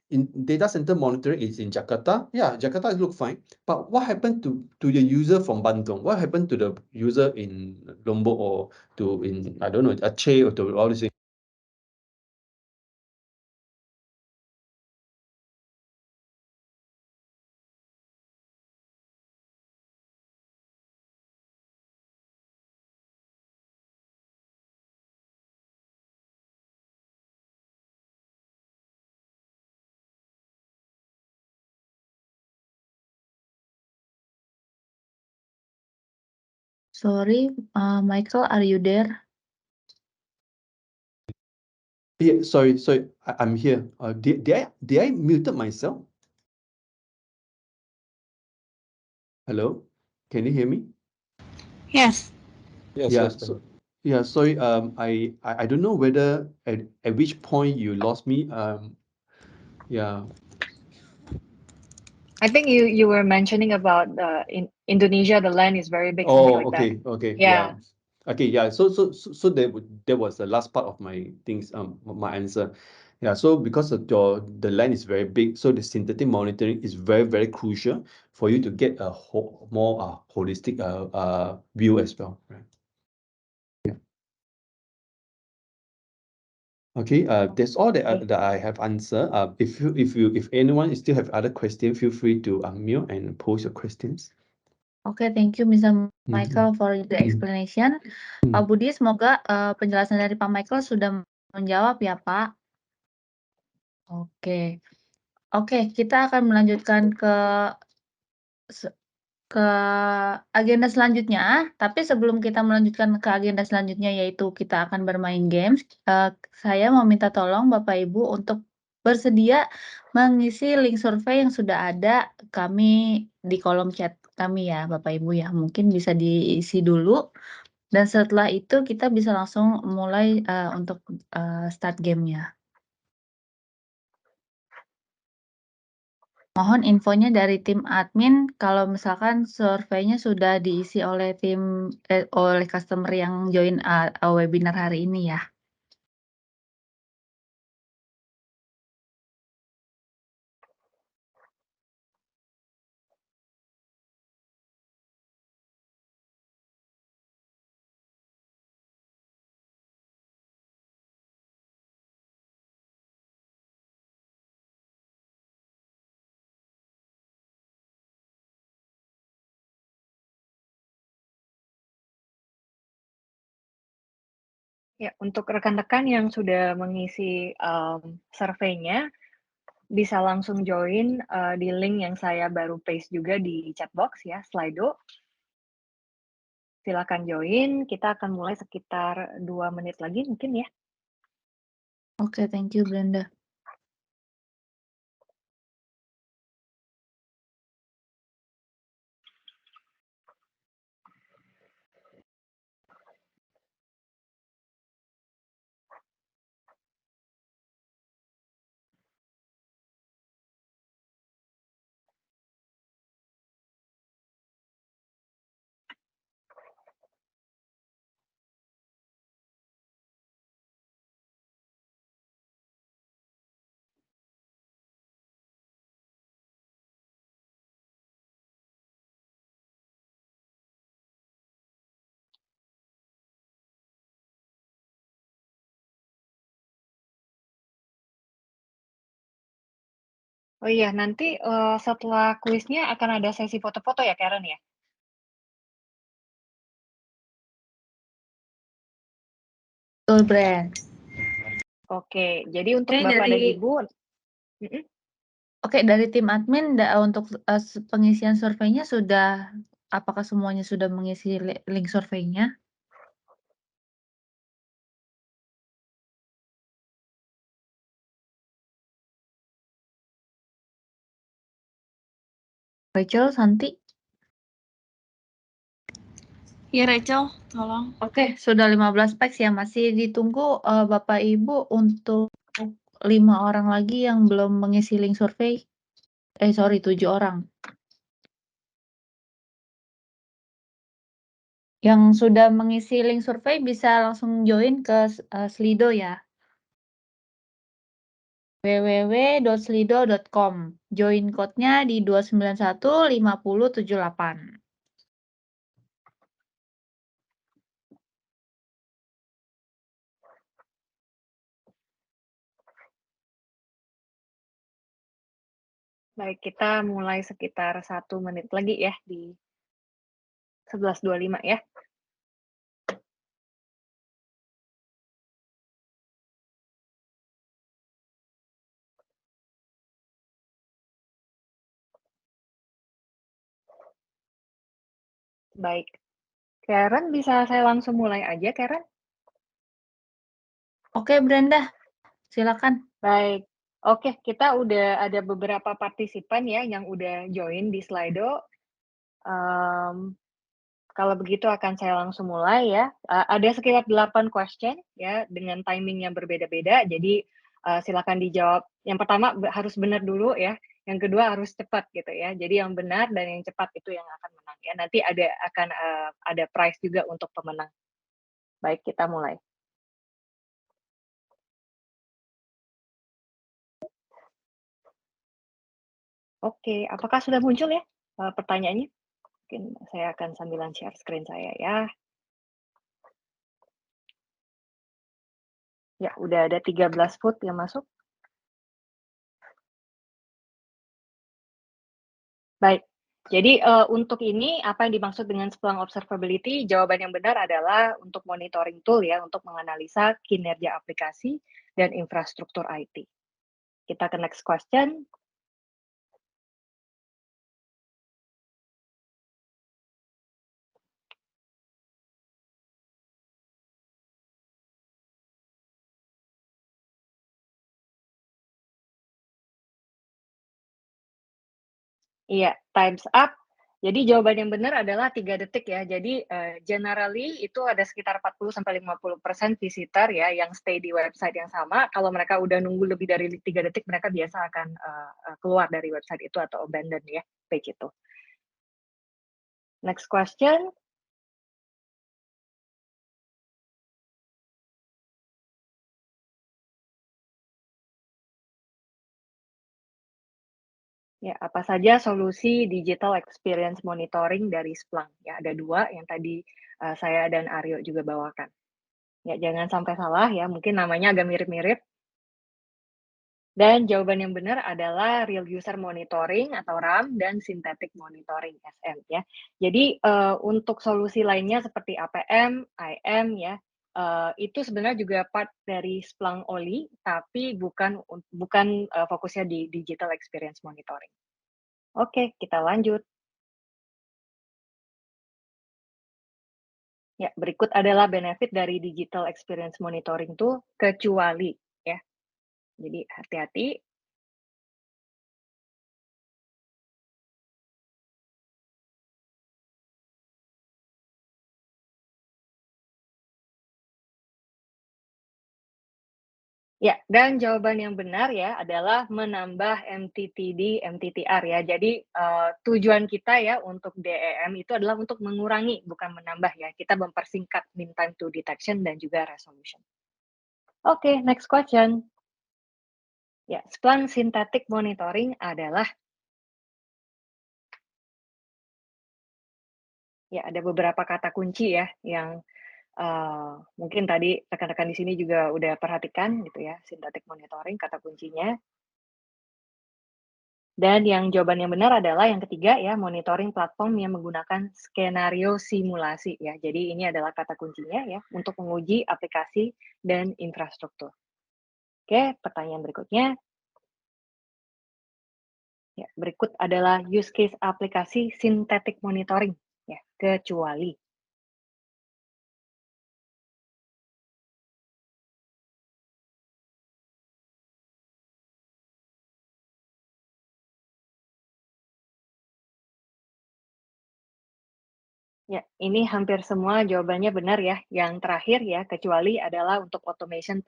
in data center monitoring is in Jakarta, yeah, Jakarta look fine. But what happened to the user from Bandung? What happened to the user in Lombok or in, I don't know, Aceh or to all these things? Sorry, Michael, are you there? Yeah, sorry, I'm here. Did I muted myself? Hello, can you hear me? Yes. Yes, Yeah, yes, so yeah, sorry. I don't know whether at which point you lost me. Yeah. I think you were mentioning about in Indonesia, the land is very big, something like that. Okay, Yeah. okay, yeah. So that was the last part of my things. My answer. Yeah. So because of the land is very big, so the synthetic monitoring is very, very crucial for you to get a more holistic view as well, right? Yeah. Okay. That's all that I have answered. If anyone still have other questions, feel free to unmute and pose your questions. Oke, thank you Mr. Michael for the explanation. Pak Budi, semoga penjelasan dari Pak Michael sudah menjawab ya, Pak. Oke. Oke, kita akan melanjutkan ke agenda selanjutnya. Tapi sebelum kita melanjutkan ke agenda selanjutnya, yaitu kita akan bermain games, saya mau minta tolong Bapak Ibu untuk bersedia mengisi link survei yang sudah ada kami di kolom chat kami ya, Bapak Ibu ya. Mungkin bisa diisi dulu, dan setelah itu kita bisa langsung mulai untuk start game-nya. Mohon infonya dari tim admin kalau misalkan surveinya sudah diisi oleh oleh customer yang join webinar hari ini ya. Ya, untuk rekan-rekan yang sudah mengisi surveinya, bisa langsung join di link yang saya baru paste juga di chat box ya, Slido. Silakan join, kita akan mulai sekitar 2 menit lagi mungkin ya. Oke, thank you Brenda. Oh iya, nanti setelah kuisnya akan ada sesi foto-foto ya, Karen ya? Betul, Brand. Oke, jadi untuk Ini Bapak dan dari Ibu mhm, Oke, dari tim admin untuk pengisian surveinya apakah semuanya sudah mengisi link surveinya? Rachel, Santi? Ya Rachel, tolong. Oke, sudah 15 packs ya, masih ditunggu Bapak Ibu untuk 5 orang lagi yang belum mengisi link survei. Sorry, 7 orang. Yang sudah mengisi link survei bisa langsung join ke Slido ya. www.slido.com. Join code-nya di 2915078. baik kita mulai sekitar 1 menit lagi ya di 11.25 ya. Baik. Karen, bisa saya langsung mulai aja, Karen? Oke, Brenda, silakan. Baik. Oke, kita udah ada beberapa partisipan ya yang udah join di Slido. Kalau begitu akan saya langsung mulai ya. Ada sekitar 8 question ya dengan timing yang berbeda-beda. Jadi silakan dijawab. Yang pertama harus benar dulu ya. Yang kedua harus cepat gitu ya. Jadi yang benar dan yang cepat itu yang akan menang ya. Nanti akan ada prize juga untuk pemenang. Baik, kita mulai. Oke, apakah sudah muncul ya pertanyaannya? Mungkin saya akan sambilan share screen saya ya. Ya, udah ada 13 vote yang masuk. Baik, jadi untuk ini apa yang dimaksud dengan Splunk Observability? Jawaban yang benar adalah untuk monitoring tool ya, untuk menganalisa kinerja aplikasi dan infrastruktur IT. Kita ke next question. Iya, time's up. Jadi jawaban yang benar adalah 3 detik ya. Jadi generally itu ada sekitar 40-50% visitor ya yang stay di website yang sama. Kalau mereka udah nunggu lebih dari 3 detik, mereka biasa akan keluar dari website itu atau abandon ya page itu. Next question. Ya, apa saja solusi digital experience monitoring dari Splunk? Ya, ada 2 yang tadi saya dan Aryo juga bawakan. Ya, jangan sampai salah ya, mungkin namanya agak mirip-mirip. Dan jawaban yang benar adalah real user monitoring atau RAM dan synthetic monitoring SM ya. Jadi untuk solusi lainnya seperti APM, IM ya, itu sebenarnya juga part dari Splunk Oli, tapi bukan fokusnya di digital experience monitoring. Oke, kita lanjut. Ya, berikut adalah benefit dari digital experience monitoring tuh kecuali ya. Jadi hati-hati. Ya, dan jawaban yang benar ya adalah menambah MTTD, MTTR ya. Jadi tujuan kita ya untuk DEM itu adalah untuk mengurangi, bukan menambah ya. Kita mempersingkat mean time to detection dan juga resolution. Oke, next question. Ya, Splunk Synthetic Monitoring adalah ya ada beberapa kata kunci ya yang mungkin tadi rekan-rekan di sini juga udah perhatikan gitu ya, synthetic monitoring kata kuncinya. Dan yang jawaban yang benar adalah yang ketiga ya, monitoring platform yang menggunakan skenario simulasi ya. Jadi ini adalah kata kuncinya ya untuk menguji aplikasi dan infrastruktur. Oke, pertanyaan berikutnya. Ya, berikut adalah use case aplikasi synthetic monitoring ya, kecuali. Ya, ini hampir semua jawabannya benar ya. Yang terakhir ya, kecuali adalah untuk automation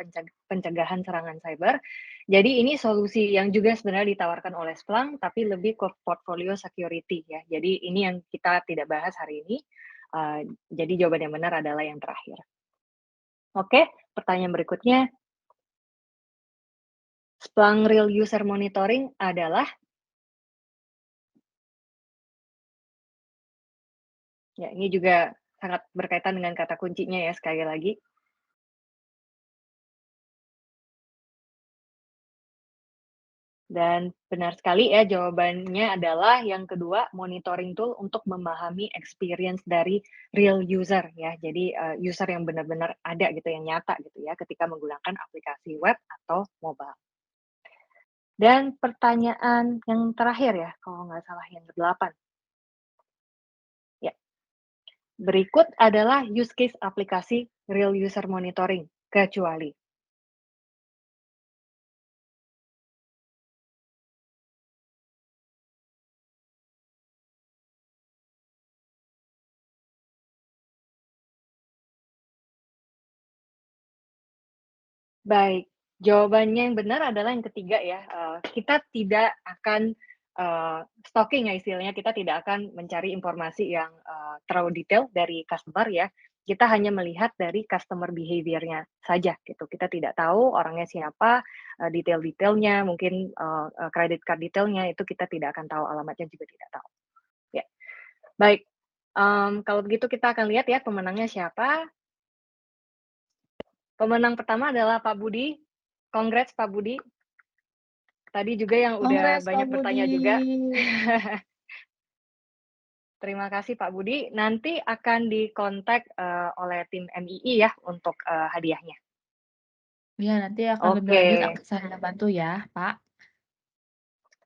pencegahan serangan cyber. Jadi ini solusi yang juga sebenarnya ditawarkan oleh Splunk, tapi lebih ke portfolio security ya. Jadi ini yang kita tidak bahas hari ini. Jadi jawaban yang benar adalah yang terakhir. Oke, pertanyaan berikutnya. Splunk Real User Monitoring adalah ya, ini juga sangat berkaitan dengan kata kuncinya ya sekali lagi. Dan benar sekali ya jawabannya adalah yang kedua, monitoring tool untuk memahami experience dari real user ya. Jadi user yang benar-benar ada gitu, yang nyata gitu ya ketika menggunakan aplikasi web atau mobile. Dan pertanyaan yang terakhir ya, kalau nggak salah yang ke-8. Ya, berikut adalah use case aplikasi real user monitoring, kecuali. Baik, jawabannya yang benar adalah yang ketiga ya, kita tidak akan, stalking ya istilahnya, kita tidak akan mencari informasi yang, terlalu detail dari customer ya. Kita hanya melihat dari customer behavior-nya saja gitu. Kita tidak tahu orangnya siapa, detail-detailnya, mungkin, credit card detailnya itu kita tidak akan tahu, alamatnya juga tidak tahu. Ya, baik, kalau begitu kita akan lihat ya pemenangnya siapa. Pemenang pertama adalah Pak Budi. Congrats Pak Budi. Tadi juga yang udah Kongres Pak banyak bertanya juga. Budi. Terima kasih Pak Budi. Nanti akan dikontak oleh tim MII ya untuk hadiahnya. Ya, nanti akan lebih lanjut akan saya bantu ya, Pak.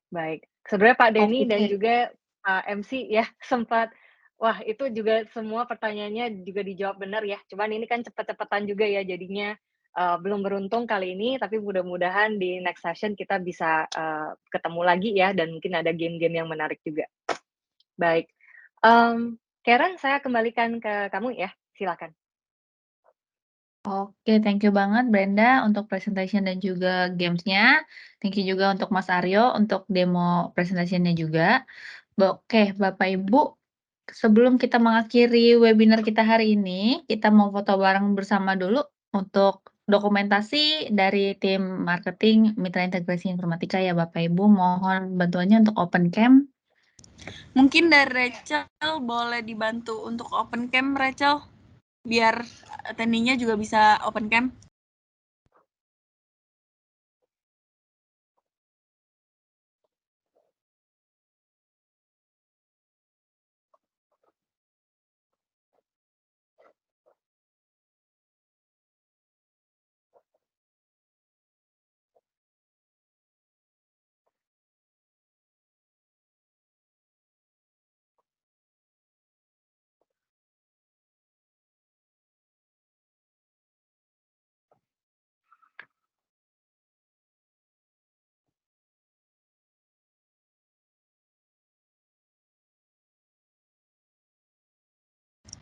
Baik. Sebenarnya Pak Denny Oke. dan juga Pak MC ya sempat, wah itu juga semua pertanyaannya juga dijawab benar ya. Cuman ini kan cepet-cepetan juga ya jadinya belum beruntung kali ini, tapi mudah-mudahan di next session kita bisa ketemu lagi ya dan mungkin ada game-game yang menarik juga. Baik. Karen, saya kembalikan ke kamu ya, silakan. Oke, thank you banget Brenda untuk presentation dan juga games-nya. Thank you juga untuk Mas Aryo untuk demo presentasinya juga. Oke, Bapak Ibu, sebelum kita mengakhiri webinar kita hari ini, kita mau foto bareng bersama dulu untuk dokumentasi dari tim marketing Mitra Integrasi Informatika ya Bapak Ibu. Mohon bantuannya untuk open cam. Mungkin dari Rachel boleh dibantu untuk open cam, Rachel, biar attendeenya juga bisa open cam.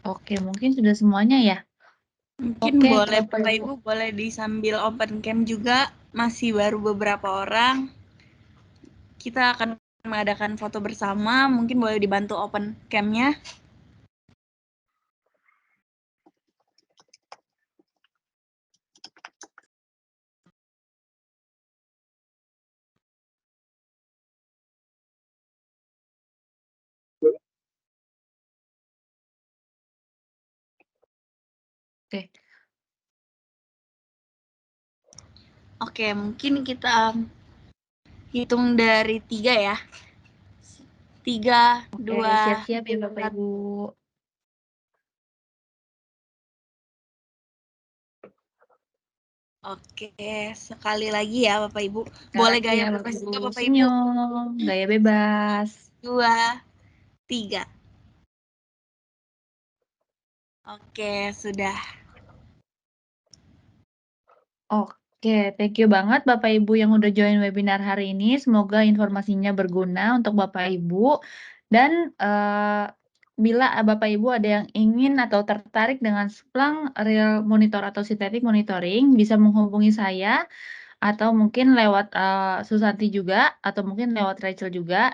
Oke, mungkin sudah semuanya ya? Mungkin Oke, boleh Bapak Bapak Ibu. Ibu boleh disambil open cam juga, masih baru beberapa orang. Kita akan mengadakan foto bersama, mungkin boleh dibantu open cam-nya. Oke. Oke, mungkin kita hitung dari 3 ya. 3, Oke, 2, siap-siap ya Bapak Ibu. Oke, sekali lagi ya Bapak Ibu. Sekali Boleh lagi gaya ya, bebas juga Bapak Ibu. Senyum, gaya bebas. 2, 3. Oke, sudah. Oke, thank you banget Bapak Ibu yang udah join webinar hari ini. Semoga informasinya berguna untuk Bapak Ibu. Dan bila Bapak Ibu ada yang ingin atau tertarik dengan Splunk Real Monitor atau Synthetic Monitoring, bisa menghubungi saya atau mungkin lewat Susanti juga atau mungkin lewat Rachel juga.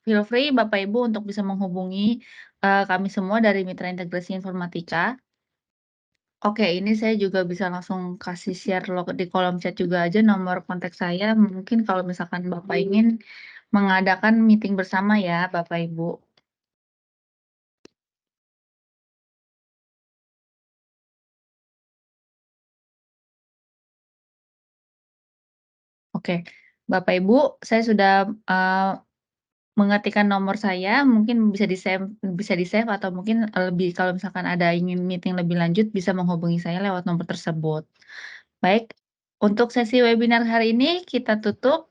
Feel free Bapak Ibu untuk bisa menghubungi kami semua dari Mitra Integrasi Informatika. Oke, ini saya juga bisa langsung kasih share di kolom chat juga aja nomor kontak saya. Mungkin kalau misalkan Bapak ingin mengadakan meeting bersama ya, Bapak Ibu. Oke, Bapak Ibu, saya sudah mengetikkan nomor saya, mungkin bisa di-save atau mungkin lebih kalau misalkan ada ingin meeting lebih lanjut bisa menghubungi saya lewat nomor tersebut. Baik, untuk sesi webinar hari ini kita tutup.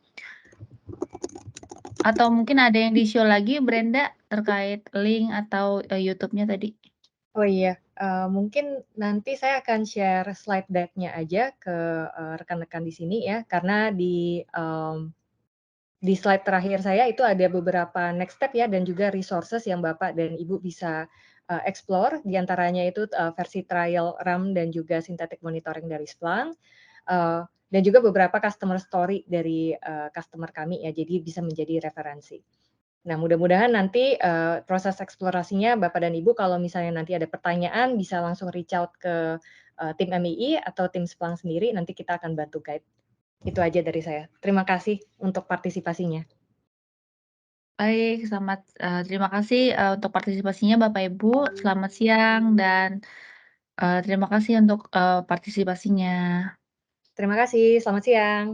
Atau mungkin ada yang di-show lagi Brenda terkait link atau YouTube-nya tadi? Oh iya, mungkin nanti saya akan share slide deck-nya aja ke rekan-rekan di sini ya, karena di slide terakhir saya itu ada beberapa next step ya dan juga resources yang Bapak dan Ibu bisa explore, diantaranya itu versi trial RAM dan juga synthetic monitoring dari Splunk, dan juga beberapa customer story dari customer kami ya, jadi bisa menjadi referensi. Nah, mudah-mudahan nanti proses eksplorasinya Bapak dan Ibu kalau misalnya nanti ada pertanyaan bisa langsung reach out ke tim MII atau tim Splunk sendiri, nanti kita akan bantu guide. Itu aja dari saya. Terima kasih untuk partisipasinya. Baik, terima kasih untuk partisipasinya Bapak Ibu. Selamat siang dan terima kasih untuk partisipasinya. Terima kasih, selamat siang.